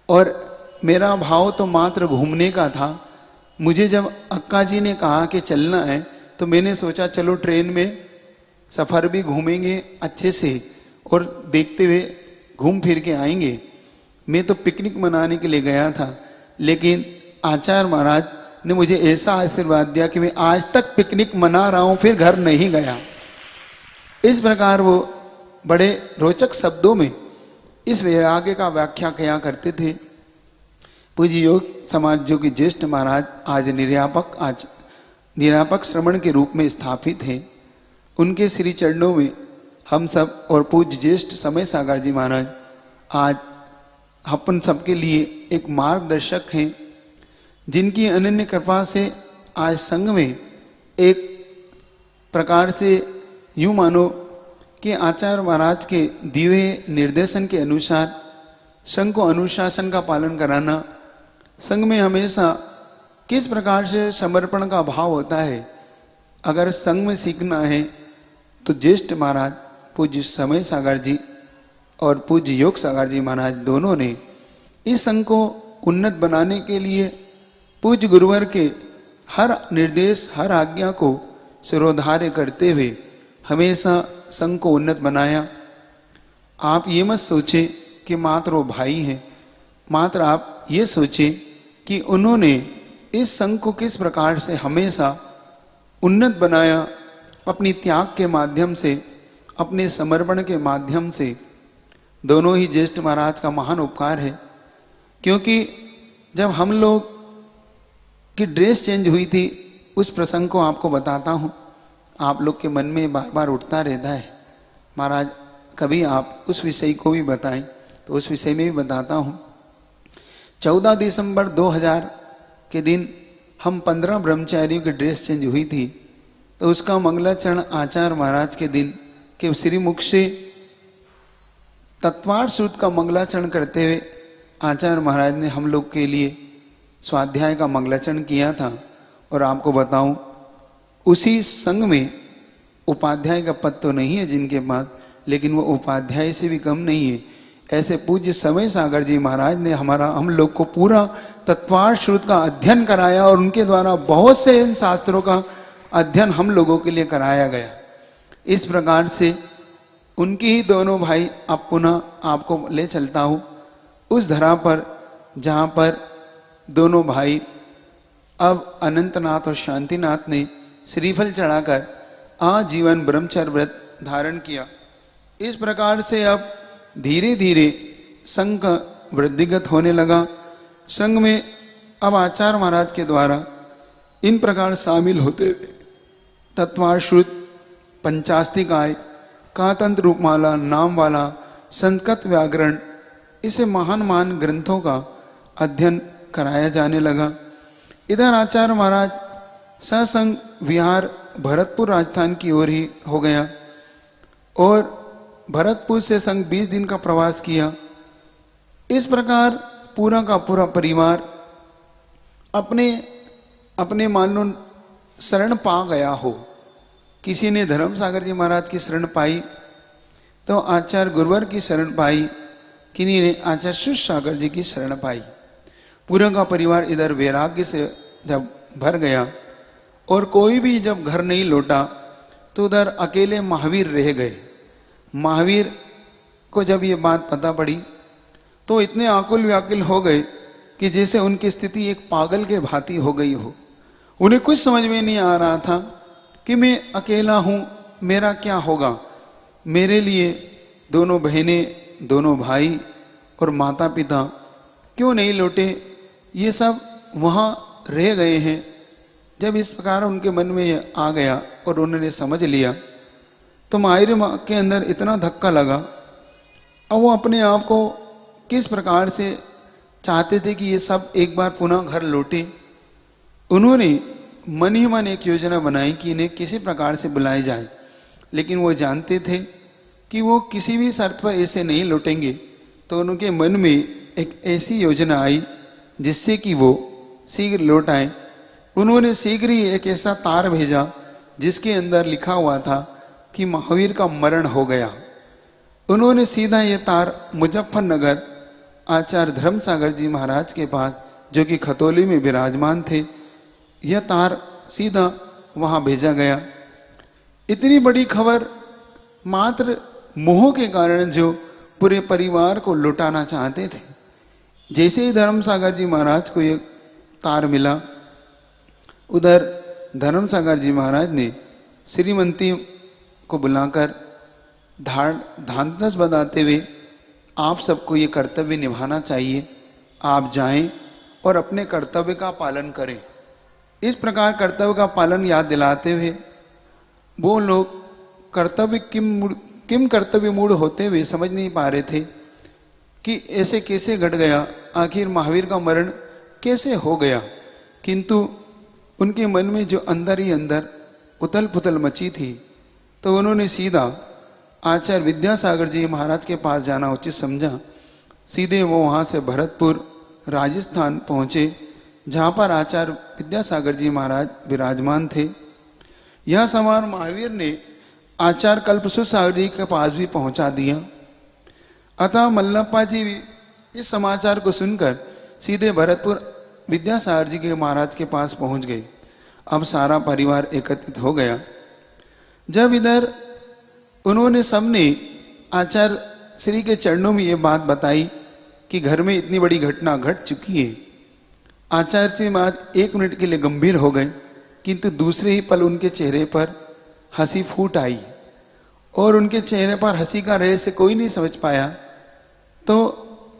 A: और मेरा भाव तो मात्र घूमने का था। मुझे जब अक्का जी ने कहा कि चलना है तो मैंने सोचा चलो ट्रेन में सफर भी घूमेंगे अच्छे से और देखते हुए घूम फिर के आएंगे। मैं तो पिकनिक मनाने के लिए गया था, लेकिन आचार्य महाराज ने मुझे ऐसा आशीर्वाद दिया कि मैं आज तक पिकनिक मना रहा हूं, फिर घर नहीं गया। इस प्रकार वो बड़े रोचक शब्दों में इस वैराग्य का व्याख्या किया करते थे। पूज्य योग समाज जो कि ज्येष्ठ महाराज आज निरापक श्रमण के रूप में स्थापित हैं, उनके श्री चरणों में हम सब और पूज्य ज्येष्ठ समय सागर जी महाराज आज अपन सबके लिए एक मार्गदर्शक हैं, जिनकी अनन्य कृपा से आज संघ में एक प्रकार से यूं मानो कि आचार्य महाराज के दिव्य निर्देशन के अनुसार संघ को अनुशासन का पालन कराना, संघ में हमेशा किस प्रकार से समर्पण का भाव होता है। अगर संघ में सीखना है तो ज्येष्ठ महाराज पूज्य समय सागर जी और पूज्य योग सागर जी महाराज दोनों ने इस संघ को उन्नत बनाने के लिए पूज्य गुरुवर के हर निर्देश हर आज्ञा को शिरोधार्य करते हुए हमेशा संघ को उन्नत बनाया। आप ये मत सोचे कि मात्र वो भाई हैं, मात्र आप ये सोचे कि उन्होंने इस संघ को किस प्रकार से हमेशा उन्नत बनाया, अपनी त्याग के माध्यम से, अपने समर्पण के माध्यम से। दोनों ही ज्येष्ठ महाराज का महान उपकार है, क्योंकि जब हम लोग की ड्रेस चेंज हुई थी उस प्रसंग को आपको बताता हूं। आप लोग के मन में बार बार उठता रहता है, महाराज कभी आप उस विषय को भी बताएं, तो उस विषय में भी बताता हूं। 14 दिसंबर 2000 के दिन हम 15 ब्रह्मचारियों की ड्रेस चेंज हुई थी, तो उसका मंगलाचरण आचार्य महाराज के दिन के श्री मुख से तत्वार सूत्र का मंगलाचरण करते हुए आचार्य महाराज ने हम लोग के लिए स्वाध्याय का मंगलाचरण किया था। और आपको बताऊं, उसी संघ में उपाध्याय का पद तो नहीं है जिनके पास, लेकिन वो उपाध्याय से भी कम नहीं है। ऐसे पूज्य समय सागर जी महाराज ने हम लोग को पूरा तत्वार श्रुत का अध्ययन कराया और उनके द्वारा बहुत से इन शास्त्रों का अध्ययन हम लोगों के लिए कराया गया। इस प्रकार से उनके ही दोनों भाई, अब पुनः आपको ले चलता हूं उस धरा पर जहां पर दोनों भाई अब अनंतनाथ और शांतिनाथ ने श्रीफल चढ़ाकर आजीवन ब्रह्मचर्य व्रत धारण किया। इस प्रकार से अब धीरे धीरे संघ का वृद्धिगत होने लगा। संघ में अब आचार्य महाराज के द्वारा इन प्रकार शामिल होते तत्वाश्रुत, पंचास्तिकाय, कातंत्र रूपमाला, नामवाला, संस्कृत व्याकरण, इसे महान महान ग्रंथों का अध्ययन कराया जाने लगा। इधर आचार्य महाराज सत्संग विहार भरतपुर राजस्थान की ओर ही हो गया और भरतपुर से संग 20 दिन का प्रवास किया। इस प्रकार पूरा का पूरा परिवार अपने अपने मान लो शरण पा गया हो। किसी ने धर्म सागर जी महाराज की शरण पाई तो आचार्य गुरुवर की शरण पाई, किन्हीं ने आचार्य शिव सागर जी की शरण पाई। पूरा का परिवार इधर वैराग्य से जब भर गया और कोई भी जब घर नहीं लौटा तो उधर अकेले महावीर रह गए। महावीर को जब ये बात पता पड़ी तो इतने आकुल व्याकुल हो गए कि जैसे उनकी स्थिति एक पागल के भांति हो गई हो। उन्हें कुछ समझ में नहीं आ रहा था कि मैं अकेला हूं, मेरा क्या होगा। मेरे लिए दोनों बहनें, दोनों भाई और माता पिता क्यों नहीं लौटे, ये सब वहां रह गए हैं। जब इस प्रकार उनके मन में आ गया और उन्होंने समझ लिया तो मायरे के अंदर इतना धक्का लगा। अब वो अपने आप को किस प्रकार से चाहते थे कि ये सब एक बार पुनः घर लौटे। उन्होंने मन ही मन एक योजना बनाई कि इन्हें किसी प्रकार से बुलाया जाए, लेकिन वो जानते थे कि वो किसी भी शर्त पर ऐसे नहीं लौटेंगे। तो उनके मन में एक ऐसी योजना आई जिससे कि वो शीघ्र लौट आए। उन्होंने शीघ्र ही एक ऐसा तार भेजा जिसके अंदर लिखा हुआ था कि महावीर का मरण हो गया। उन्होंने सीधा ये तार मुजफ्फरनगर आचार्य धर्म सागर जी महाराज के पास, जो कि खतौली में विराजमान थे, यह तार सीधा वहां भेजा गया। इतनी बड़ी खबर मात्र मोह के कारण जो पूरे परिवार को लुटाना चाहते थे, जैसे ही धर्मसागर जी महाराज को ये तार मिला, उधर धर्मसागर जी महाराज ने श्रीमती को बुलाकर धांधस बताते हुए, आप सबको ये कर्तव्य निभाना चाहिए, आप जाएं और अपने कर्तव्य का पालन करें। इस प्रकार कर्तव्य का पालन याद दिलाते हुए वो लोग किम कर्तव्य मूढ़ होते हुए समझ नहीं पा रहे थे कि ऐसे कैसे घट गया, आखिर महावीर का मरण कैसे हो गया। किंतु उनके मन में जो अंदर ही अंदर उथल पुथल मची थी, तो उन्होंने सीधा आचार्य विद्यासागर जी महाराज के पास जाना उचित समझा। सीधे वो वहाँ से भरतपुर राजस्थान पहुँचे, जहाँ पर आचार्य विद्यासागर जी महाराज विराजमान थे। यह समाचार महावीर ने आचार्य कल्पसुत सागर जी के पास भी पहुँचा दिया। अतः मल्लप्पा जी भी इस समाचार को सुनकर सीधे भरतपुर विद्यासागर जी के महाराज के पास पहुँच गए। अब सारा परिवार एकत्रित हो गया। जब इधर उन्होंने सबने आचार्य श्री के चरणों में ये बात बताई कि घर में इतनी बड़ी घटना घट चुकी है, आचार्य जी महाराज 1 मिनट के लिए गंभीर हो गए, किंतु दूसरे ही पल उनके चेहरे पर हंसी फूट आई और उनके चेहरे पर हंसी का रहस्य कोई नहीं समझ पाया। तो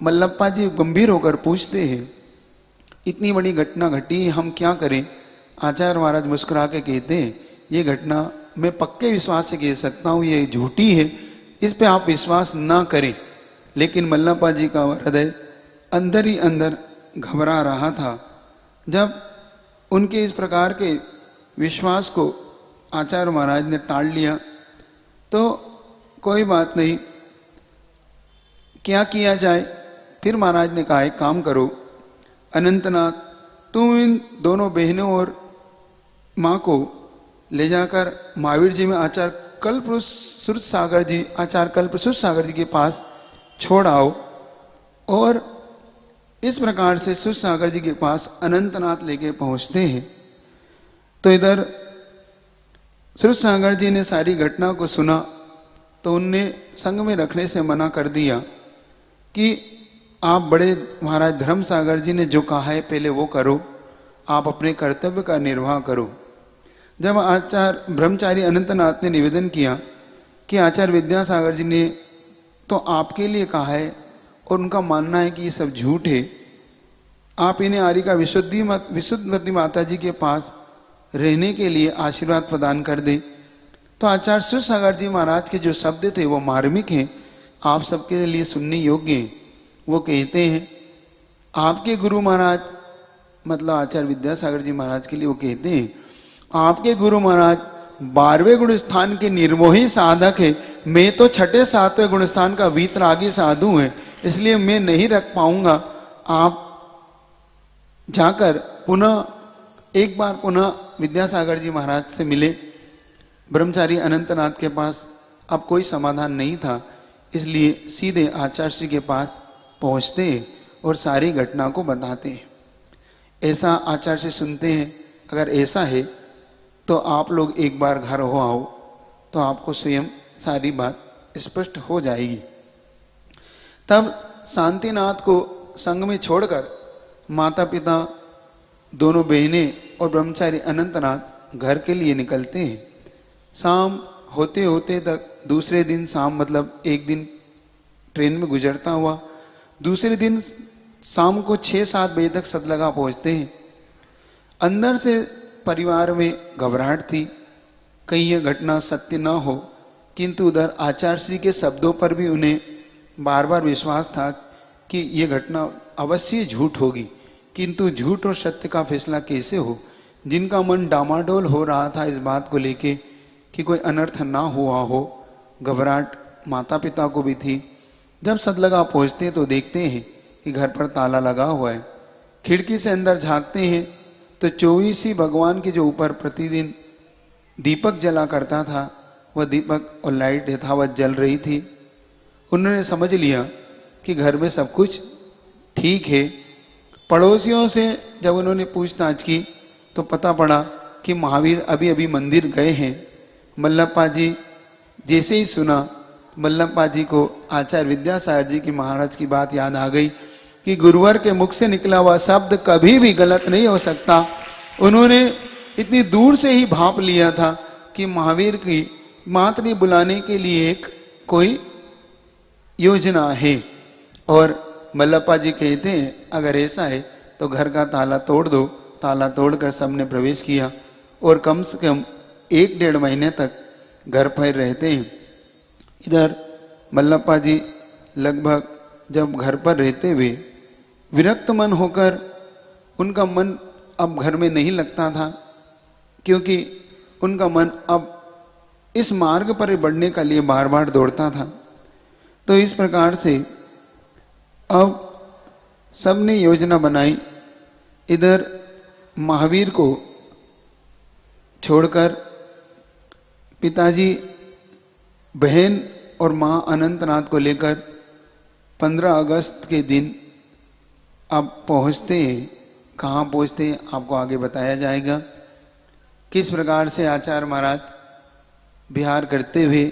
A: मल्लप्पा जी गंभीर होकर पूछते हैं, इतनी बड़ी घटना घटी, हम क्या करें? आचार्य महाराज मुस्कुरा के कहते हैं, ये घटना मैं पक्के विश्वास से कह सकता हूँ ये झूठी है, इस पे आप विश्वास ना करें। लेकिन मल्लप्पा जी का हृदय अंदर ही अंदर घबरा रहा था। जब उनके इस प्रकार के विश्वास को आचार्य महाराज ने टाल लिया, तो कोई बात नहीं, क्या किया जाए? फिर महाराज ने कहा, एक काम करो अनंतनाथ, तुम इन दोनों बहनों और माँ को ले जाकर महावीर जी में आचार्य कल्पसुत सागर जी के पास छोड़ आओ। और इस प्रकार से सुत सागर जी के पास अनंतनाथ लेके पहुंचते हैं। तो इधर सुत सागर जी ने सारी घटना को सुना, तो उनने संग में रखने से मना कर दिया कि आप बड़े महाराज धर्मसागर जी ने जो कहा है पहले वो करो, आप अपने कर्तव्य का निर्वाह करो। जब आचार्य ब्रह्मचारी अनंतनाथ ने निवेदन किया कि आचार्य विद्यासागर जी ने तो आपके लिए कहा है और उनका मानना है कि ये सब झूठ है, आप इन्हें आर्यिका विशुद्धमती माता जी के पास रहने के लिए आशीर्वाद प्रदान कर दे। तो आचार्य सुरसागर जी महाराज के जो शब्द थे वो मार्मिक हैं, आप सबके लिए सुनने योग्य हैं। वो कहते हैं, आपके गुरु महाराज, मतलब आचार्य विद्यासागर जी महाराज के लिए वो कहते हैं, आपके गुरु महाराज 12वें गुण स्थान के निर्मोही साधक है, मैं तो 6ठे 7वें गुण स्थान का वीतरागी साधु है, इसलिए मैं नहीं रख पाऊंगा। आप जाकर एक बार पुनः विद्यासागर जी महाराज से मिले। ब्रह्मचारी अनंतनाथ के पास अब कोई समाधान नहीं था, इसलिए सीधे आचार्य श्री के पास पहुंचते और सारी घटना को बताते हैं। ऐसा आचार्य से सुनते हैं, अगर ऐसा है तो आप लोग एक बार घर हो आओ, तो आपको स्वयं सारी बात स्पष्ट हो जाएगी। तब शांतिनाथ को संग में छोड़कर माता पिता, दोनों बहनें और ब्रह्मचारी अनंतनाथ घर के लिए निकलते हैं। शाम होते होते तक दूसरे दिन शाम, मतलब एक दिन ट्रेन में गुजरता हुआ दूसरे दिन शाम को 6-7 बजे तक सतलगा पहुंचते हैं। अंदर से परिवार में घबराहट थी, कहीं यह घटना सत्य न हो, किंतु उधर आचार्य श्री के शब्दों पर भी उन्हें बार बार विश्वास था कि यह घटना अवश्य झूठ होगी। किंतु झूठ और सत्य का फैसला कैसे हो? जिनका मन डामाडोल हो रहा था इस बात को लेके कि कोई अनर्थ ना हुआ हो, घबराहट माता पिता को भी थी। जब सतलगा पहुंचते हैं तो देखते हैं कि घर पर ताला लगा हुआ है। खिड़की से अंदर झांकते हैं तो 24 भगवान के जो ऊपर प्रतिदिन दीपक जला करता था, वह दीपक और लाइट यथावत जल रही थी। उन्होंने समझ लिया कि घर में सब कुछ ठीक है। पड़ोसियों से जब उन्होंने पूछताछ की तो पता पड़ा कि महावीर अभी अभी मंदिर गए हैं। मल्लप्पा जी जैसे ही सुना, मल्लप्पा जी को आचार्य विद्यासागर जी की महाराज की बात याद आ गई। कि गुरुवर के मुख से निकला हुआ शब्द कभी भी गलत नहीं हो सकता। उन्होंने इतनी दूर से ही भाप लिया था कि महावीर की मातृ बुलाने के लिए एक कोई योजना है। और मल्लप्पा जी कहते हैं अगर ऐसा है तो घर का ताला तोड़ दो। ताला तोड़कर सबने प्रवेश किया और कम से कम 1-1.5 महीने तक घर पर रहते हैं। इधर मल्लप्पा जी लगभग जब घर पर रहते हुए विरक्त मन होकर, उनका मन अब घर में नहीं लगता था, क्योंकि उनका मन अब इस मार्ग पर बढ़ने के लिए बार बार दौड़ता था। तो इस प्रकार से अब सबने योजना बनाई, इधर महावीर को छोड़कर पिताजी बहन और मां अनंतनाथ को लेकर 15 अगस्त के दिन अब पहुंचते हैं। कहाँ पहुंचते हैं आपको आगे बताया जाएगा। किस प्रकार से आचार्य महाराज विहार करते हुए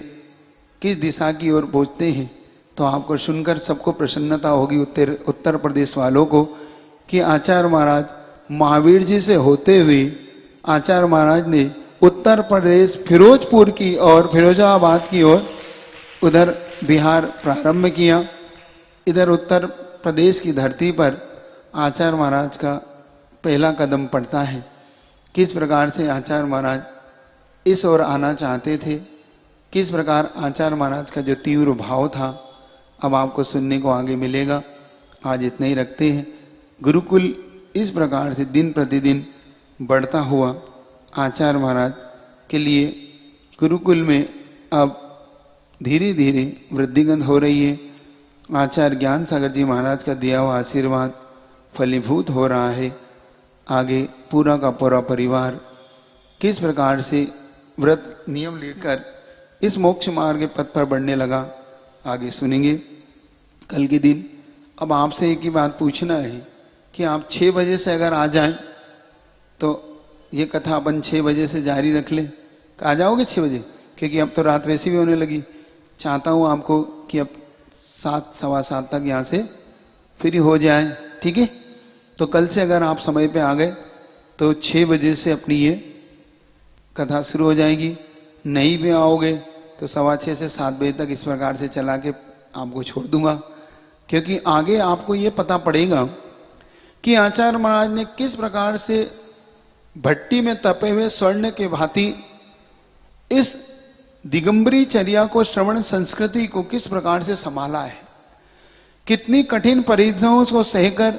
A: किस दिशा की ओर पहुंचते हैं, तो आपको सुनकर सबको प्रसन्नता होगी उत्तर प्रदेश वालों को कि आचार्य महाराज महावीर जी से होते हुए आचार्य महाराज ने उत्तर प्रदेश फिरोजपुर की और फिरोजाबाद की ओर उधर बिहार प्रारंभ किया। इधर उत्तर प्रदेश की धरती पर आचार्य महाराज का पहला कदम पड़ता है। किस प्रकार से आचार्य महाराज इस ओर आना चाहते थे, किस प्रकार आचार्य महाराज का जो तीव्र भाव था, अब आपको सुनने को आगे मिलेगा। आज इतना ही रखते हैं। गुरुकुल इस प्रकार से दिन प्रतिदिन बढ़ता हुआ आचार्य महाराज के लिए गुरुकुल में अब धीरे धीरे वृद्धिगत हो रही है। आचार्य ज्ञान सागर जी महाराज का दिया हुआ आशीर्वाद फलीभूत हो रहा है। आगे पूरा का पूरा परिवार किस प्रकार से व्रत नियम लेकर इस मोक्ष मार्ग के पथ पर बढ़ने लगा, आगे सुनेंगे कल के दिन। अब आपसे एक ही बात पूछना है कि आप 6 बजे से अगर आ जाएं तो ये कथा अपन 6 बजे से जारी रख लें। आ जाओगे 6 बजे? क्योंकि अब तो रात वैसे भी होने लगी। चाहता हूँ आपको कि अब 7, सवा 7 तक यहाँ से फ्री हो जाए, ठीक है? तो कल से अगर आप समय पे आ गए तो 6 बजे से अपनी ये कथा शुरू हो जाएगी। नहीं भी आओगे तो 6:15 से 7 बजे तक इस प्रकार से चला के आपको छोड़ दूंगा, क्योंकि आगे आपको ये पता पड़ेगा कि आचार्य महाराज ने किस प्रकार से भट्टी में तपे हुए स्वर्ण के भांति इस दिगंबरी चर्या को, श्रवण संस्कृति को किस प्रकार से संभाला है। कितनी कठिन परिश्रमों को सहकर,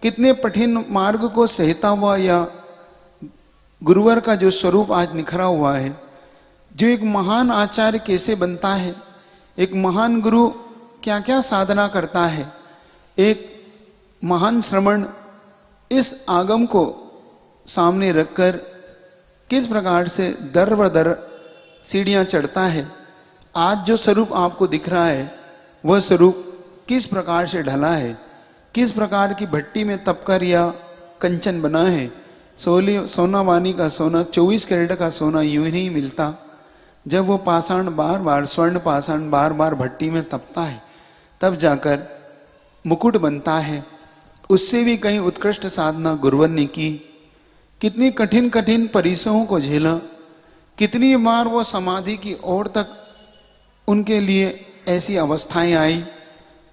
A: कितने कठिन मार्ग को सहता हुआ या गुरुवर का जो स्वरूप आज निखरा हुआ है। जो एक महान आचार्य कैसे बनता है, एक महान गुरु क्या क्या साधना करता है, एक महान श्रवण इस आगम को सामने रखकर किस प्रकार से दर व दर सीढ़ियां चढ़ता है। आज जो स्वरूप आपको दिख रहा है वह स्वरूप किस प्रकार से ढला है, किस प्रकार की भट्टी में तपकर या कंचन बना है। सोना वानी का सोना, 24 कैरेट का सोना यूं ही नहीं मिलता। जब वो पाषाण बार बार, स्वर्ण पाषाण बार बार भट्टी में तपता है, तब जाकर मुकुट बनता है। उससे भी कहीं उत्कृष्ट साधना गुरुवर ने की। कितनी कठिन कठिन परिश्रमों को झेला, कितनी बार वो समाधि की ओर तक उनके लिए ऐसी अवस्थाएं आई।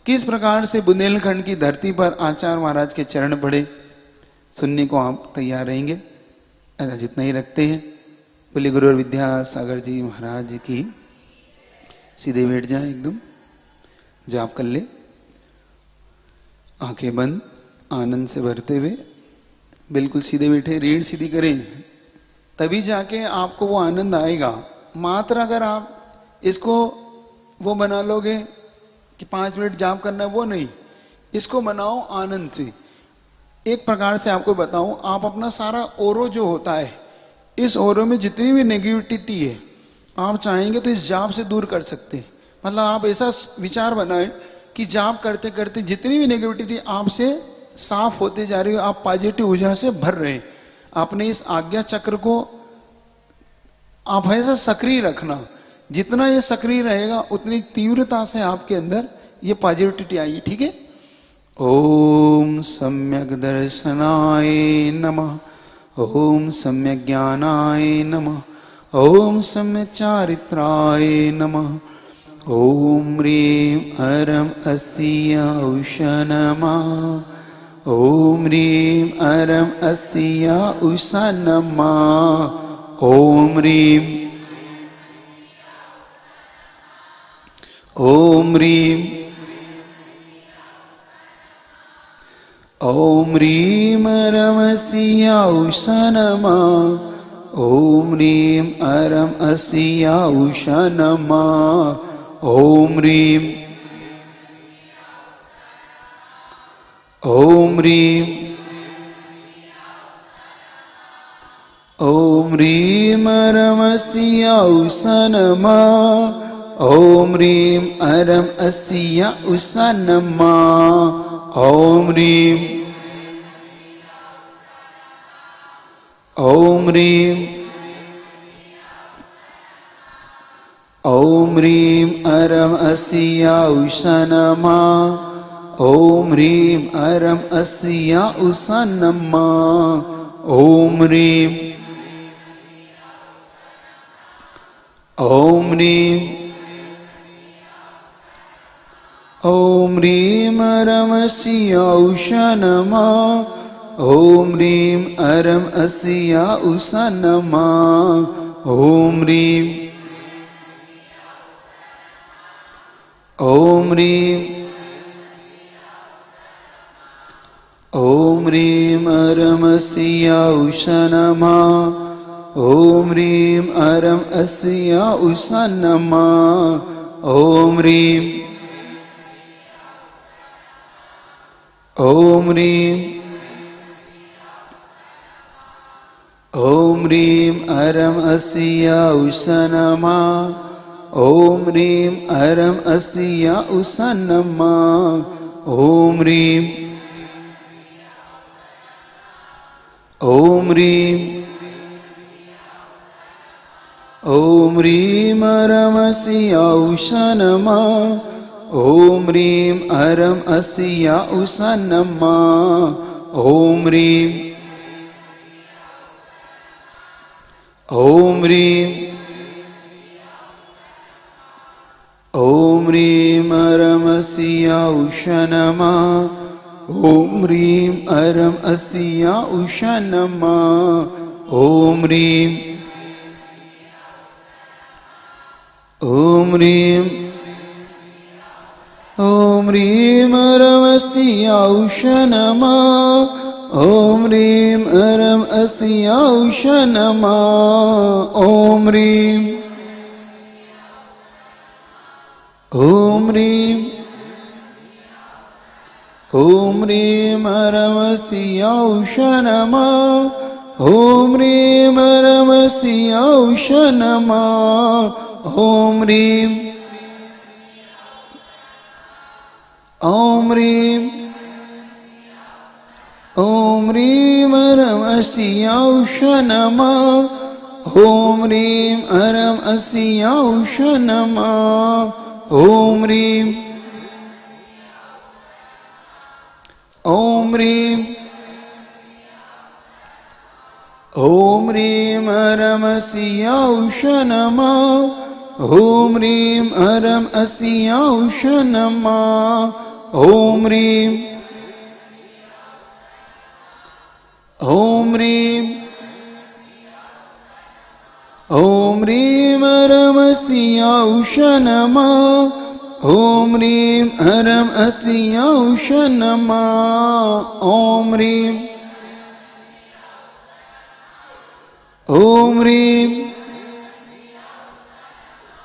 A: किस प्रकार से बुंदेलखंड की धरती पर आचार्य महाराज के चरण पड़े, सुनने को आप तैयार रहेंगे। ऐसा जितना ही रखते हैं। बोले गुरु विद्यासागर जी महाराज जी की। सीधे बैठ जाए, एकदम जाप कर ले, आंखें बंद, आनंद से भरते हुए बिल्कुल सीधे बैठे, रीढ़ सीधी करें, तभी जाके आपको वो आनंद आएगा। मात्र अगर आप इसको वो बना लोगे कि 5 मिनट जाप करना है, वो नहीं, इसको बनाओ आनंद से। एक प्रकार से आपको बताऊं, आप अपना सारा ओरो जो होता है, इस ओरो में जितनी भी नेगेटिविटी है, आप चाहेंगे तो इस जाप से दूर कर सकते हैं। मतलब आप ऐसा विचार बनाएं कि जाप करते करते जितनी भी नेगेटिविटी आपसे साफ होते जा रही हो, आप पॉजिटिव ऊर्जा से भर रहे हैं। आपने इस आज्ञा चक्र को आप ऐसा सक्रिय रखना, जितना ये सक्रिय रहेगा उतनी तीव्रता से आपके अंदर ये पॉजिटिविटी आएगी, ठीक है? ओम सम्यक दर्शनाय नमः। ओम सम्यक ज्ञानाय नमः। ओम सम्यक चारित्राय नमः। ओम ह्रीं अरम अस्य उषा नमः। ओम ह्रीं अरम अस्य उषा नमः। ओम ह्रीं ओम ह्रीं ओम ह्रीं अरम अस्य उषा नमः। ओम ह्रीं अरम अस्य उषा नमः। ओम ह्रीं ओम ह्रीं ओम ह्रीं अरम अस्य उषा नमः। ओम ह्रीं अरम अस्य उषा नमः। ओम ह्रीं ओम ह्रीं ओम ह्रीं अरम अस्य उषा नमः। ओम ह्रीं अरम अस्य उषा नमः। ओम ह्रीं ओम ह्रीं ओम ह्रीं अरम अस्य उषा नमः। ओम ह्रीं अरम अस्य उषा नमः। ओम ह्रीं ओम ह्रीं ओम ह्रीं अरम अस्य उषा नमः। ओम ह्रीं अरम अस्य उषा नमः। ओम ह्रीं ओम ह्रीं ओम ह्रीं अरम अस्य उषा नमः। ओम ह्रीं अरम अस्य उषा नमः। ओम ह्रीं ओम ह्रीं ओम ह्रीं अरम अस्य उषा नमः। ओम ह्रीं अरम अस्य उषा नमः। ओम ह्रीं ओम ह्रीं ओम ह्रीं अरम अस्य उषा नमः। ओम ह्रीं अरम अस्य उषा नमः। ओम ह्रीं ओम ह्रीं ओम ह्रीं अरम अस्य उषा नमः। ओम ह्रीं अरम अस्य उषा नमः। ओम ह्रीं ओम ह्रीं ओम ह्रीं अरम अस्य उषा नमः। ओम ह्रीं अरम अस्य उषा नमः। ओम ह्रीं ओम ह्रीं ओम ह्रीं अरम अस्य उषा नमः। ओम ह्रीं अरम अस्य उषा नमः। ओम ह्रीं ओम ह्रीं ओम ह्रीं अरम अस्य उषा नमः। ओम ह्रीं अरम अस्य उषा नमः। ओम ह्रीं ओम ह्रीं ओम ह्रीं अरम अस्य उषा नमः। ओम ह्रीं अरम अस्य उषा नमः। ओम ह्रीं ओम ह्रीं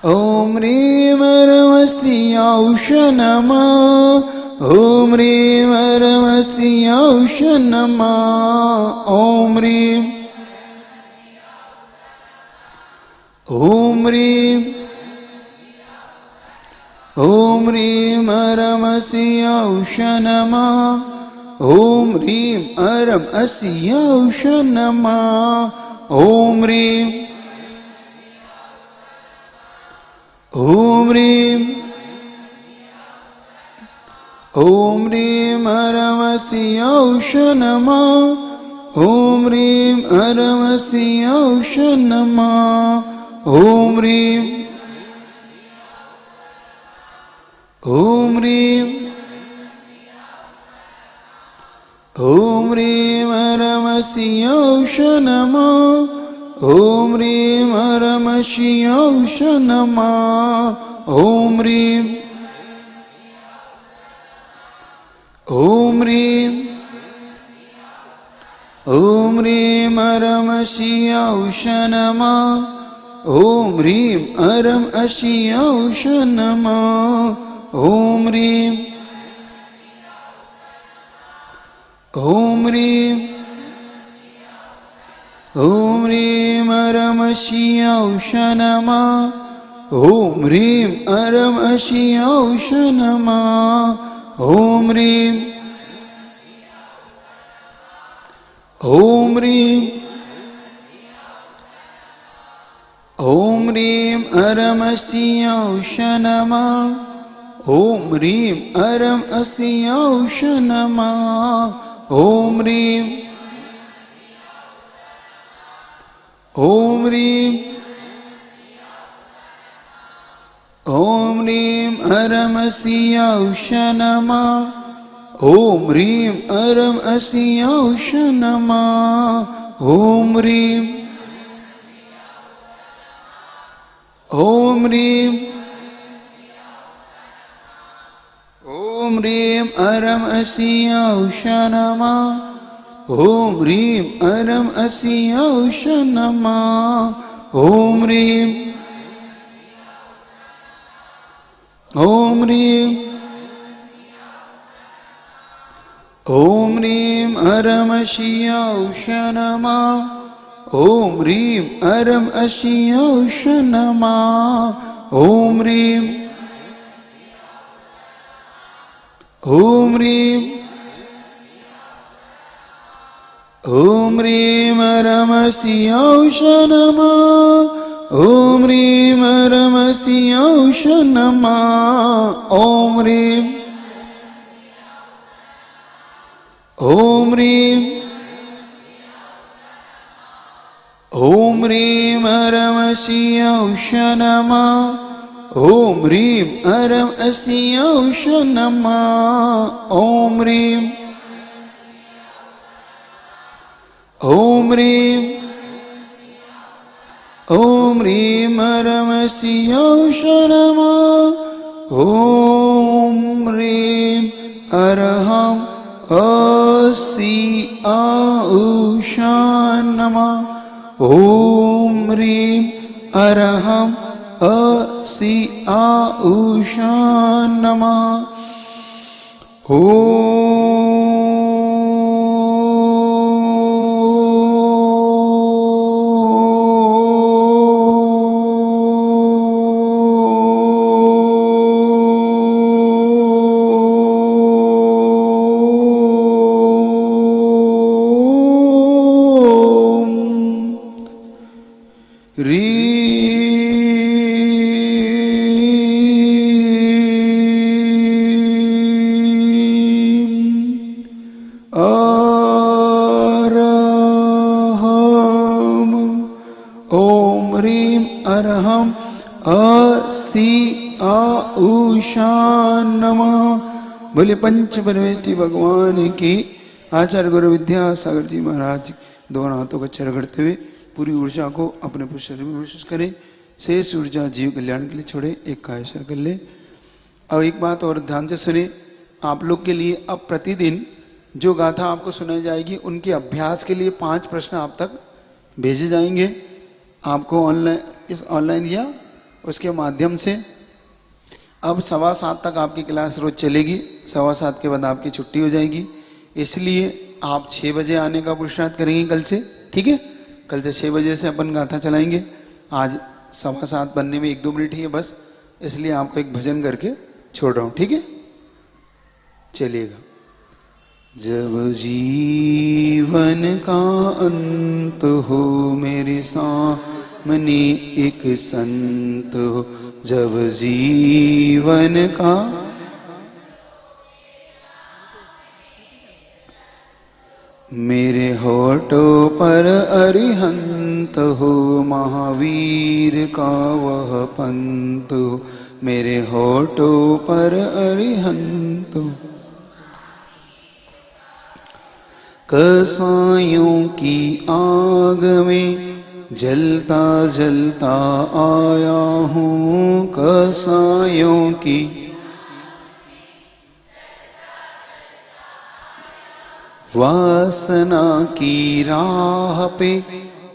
A: ओम ह्रीं अरम अस्य उषा नमः। ओम ह्रीं अरम अस्य उषा नमः। ओम ह्रीं ओम ह्रीं ओम ह्रीं अरम अस्य उषा नमः। ओम ह्रीं अरम अस्य उषा नमः। ओम ह्रीं ओम ह्रीं ॐ ह्रीं हरमसि औष नमः। ॐ ह्रीं हरमसि औष नमः। ॐ ह्रीं ॐ ह्रीं हरमसि औष नमः। ॐ ह्रीं हरमसि औष नमः। ॐ ह्रीं हरमसि औष नमः। ॐ ह्रीं हरमसि औष नमः। ॐ ह्रीं हरमसि औष नमः। ॐ ह्रीं हरमसि औष नमः। ॐ ह्रीं हरमसि औष नमः। ॐ ह्रीं हरमसि औष नमः। ॐ ह्रीं हरमसि औष नमः। ॐ ह्रीं हरमसि औष नमः। ॐ ह्रीं हरमसि औष नमः। ॐ ह्रीं हरमसि औष नमः। ॐ ह्रीं हरमसि औष नमः। ॐ ह्रीं हरमसि औष नमः। ॐ ह्रीं हरमसि औष नमः। ॐ ह्रीं हरमसि औष नमः। ॐ ह्रीं हरमसि औष नमः। ॐ ह्रीं हरमसि औष नमः। ॐ ह्रीं हरमसि औष नमः। ॐ ह्रीं अरहं असि औष नमः। ॐ ह्रीं अरहं असि औष नमः। अरहं असि औष नमः। बोले पंच परमेष्टि भगवान की। आचार्य गुरु विद्यासागर जी महाराज दोनों हाथों का चर करते हुए पूरी ऊर्जा को अपने शरीर में महसूस करें। शेष ऊर्जा जीव कल्याण के लिए छोड़े। एक कायसर कर ले। अब एक बात और ध्यान से सुने। आप लोग के लिए अब प्रतिदिन जो गाथा आपको सुनाई जाएगी उनके अभ्यास के लिए 5 प्रश्न आप तक भेजे जाएंगे। आपको ऑनलाइन या उसके माध्यम से। अब 7:15 तक आपकी क्लास रोज चलेगी। 7:15 के बाद आपकी छुट्टी हो जाएगी। इसलिए आप 6 बजे आने का पुरुषार्थ करेंगे कल से। ठीक है, कल से 6 बजे से अपन गाथा चलाएंगे। आज 7:15 बनने में 1-2 मिनट ही है बस, इसलिए आपको एक भजन करके छोड़ रहा हूं। ठीक है, चलिएगा। जब जीवन का अंत हो मेरे सामने एक संत हो। जब जीवन का मेरे होठों पर अरिहंत हो, महावीर का वह पंत हो। मेरे होठों पर अरिहंत हो। कसायों की आग में जलता जलता आया हूँ, कसायों की वासना की राह पे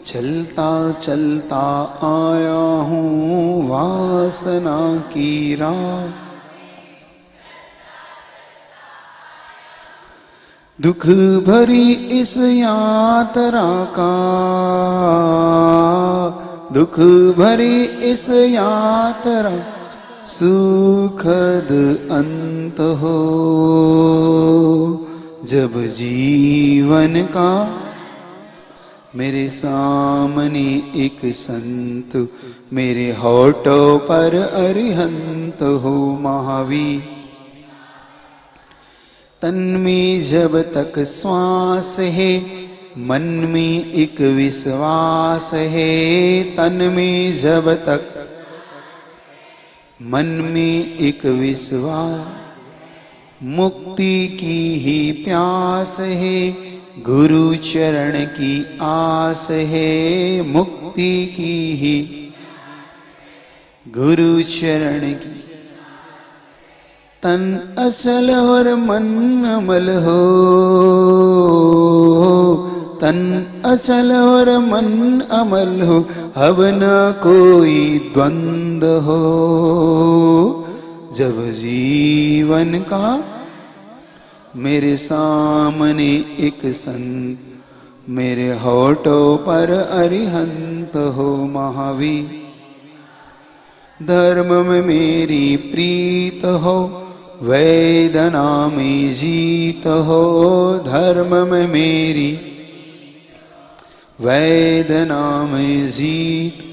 A: चलता चलता आया हूँ, वासना की राह। दुख भरी इस यात्रा का, दुख भरी इस यात्रा सुखद अंत हो। जब जीवन का मेरे सामने एक संत, मेरे होठों पर अरिहंत हो, महावीर। तन में जब तक श्वास है, मन में एक विश्वास है। तन में जब तक मन में एक विश्वास, मुक्ति की ही प्यास है, गुरु चरण की आस है। मुक्ति की ही गुरु चरण की। तन अचल और मन अमल हो, तन अचल और मन अमल हो, अब न कोई द्वंद हो। जब जीवन का मेरे सामने एक संत, मेरे होठों पर अरिहंत हो, महावीर। धर्म में मेरी प्रीत हो, वेदना में जीत हो। धर्म में मेरी वेदना में जीत,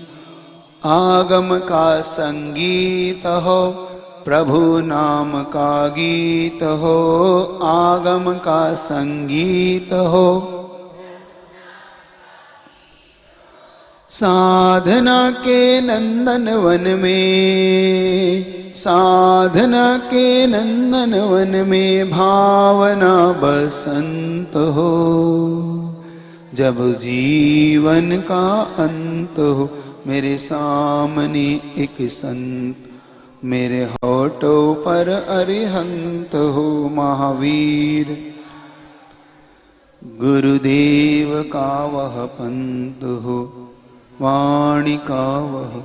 A: आगम का संगीत हो, प्रभु नाम का गीत हो। आगम का संगीत हो, साधना के नंदन वन में, साधना के नंदन वन में भावना बसंत हो। जब जीवन का अंत हो, मेरे सामने एक संत, मेरे होठों पर अरिहंत हो, महावीर। गुरुदेव का वह पंत हो, वाणी का वह।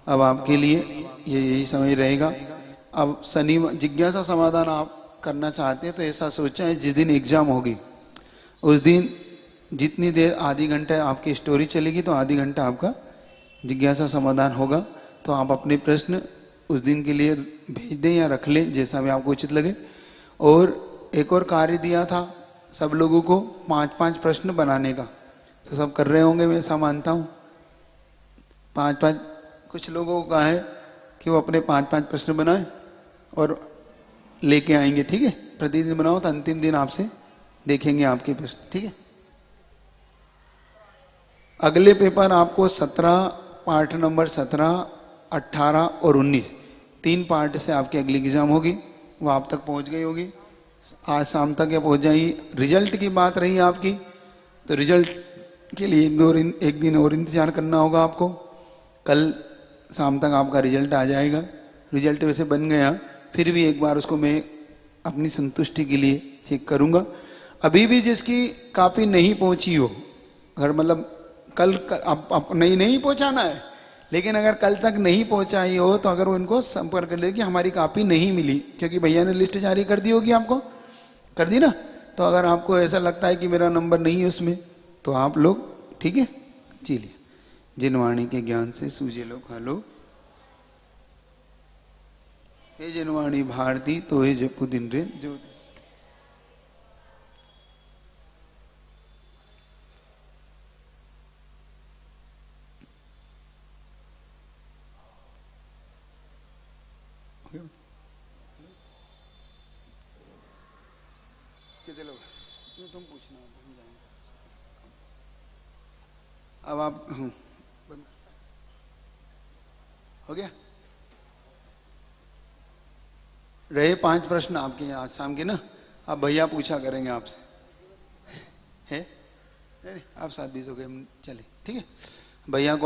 A: अब आपके लिए यही समय रहेगा। अब शनिवार जिज्ञासा समाधान आप करना चाहते हैं तो ऐसा सोचा है, जिस दिन एग्जाम होगी उस दिन जितनी देर, आधी घंटा आपकी स्टोरी चलेगी तो आधी घंटा आपका जिज्ञासा समाधान होगा। तो आप अपने प्रश्न उस दिन के लिए भेज दें या रख लें, जैसा भी आपको उचित लगे। और एक और कार्य दिया था सब लोगों को, 5-5 प्रश्न बनाने का। तो सब कर रहे होंगे, मैं ऐसा मानता हूँ। 5-5 कुछ लोगों को कहा है कि वो अपने 5-5 प्रश्न बनाएं और लेके आएंगे, ठीक है। प्रतिदिन बनाओ तो अंतिम दिन आपसे देखेंगे आपके प्रश्न, ठीक है। अगले पेपर आपको 17, पार्ट नंबर 17, 18 और 19, 3 पार्ट से आपकी अगली एग्जाम होगी। वो आप तक पहुंच गई होगी, आज शाम तक या पहुंच जाएगी। रिजल्ट की बात रही आपकी, तो रिजल्ट के लिए एक दिन और इंतजार करना होगा आपको। कल शाम तक आपका रिजल्ट आ जाएगा। रिजल्ट वैसे बन गया, फिर भी एक बार उसको मैं अपनी संतुष्टि के लिए चेक करूंगा। अभी भी जिसकी कॉपी नहीं पहुंची हो, अगर मतलब कल आप नहीं पहुंचाना है, लेकिन अगर कल तक नहीं पहुंचाई हो तो अगर वो इनको संपर्क कर ले कि हमारी कॉपी नहीं मिली, क्योंकि भैया ने लिस्ट जारी कर दी होगी, आपको कर दी ना। तो अगर आपको ऐसा लगता है कि मेरा नंबर नहीं है उसमें, तो आप लोग, ठीक है, चलिए। जिन वाणी के ज्ञान से सूझे लो खालो, हे जिन वाणी भारती तो हे जपु दिन रे जो। कितने लोग जो तुम पूछना हम जाएंगे। अब आप बंद हो गया। रहे 5 प्रश्न आपके यहाँ आज शाम के ना, आप भैया पूछा करेंगे आपसे, है? नहीं, आप 7:20 हो गए, चले ठीक है। भैया को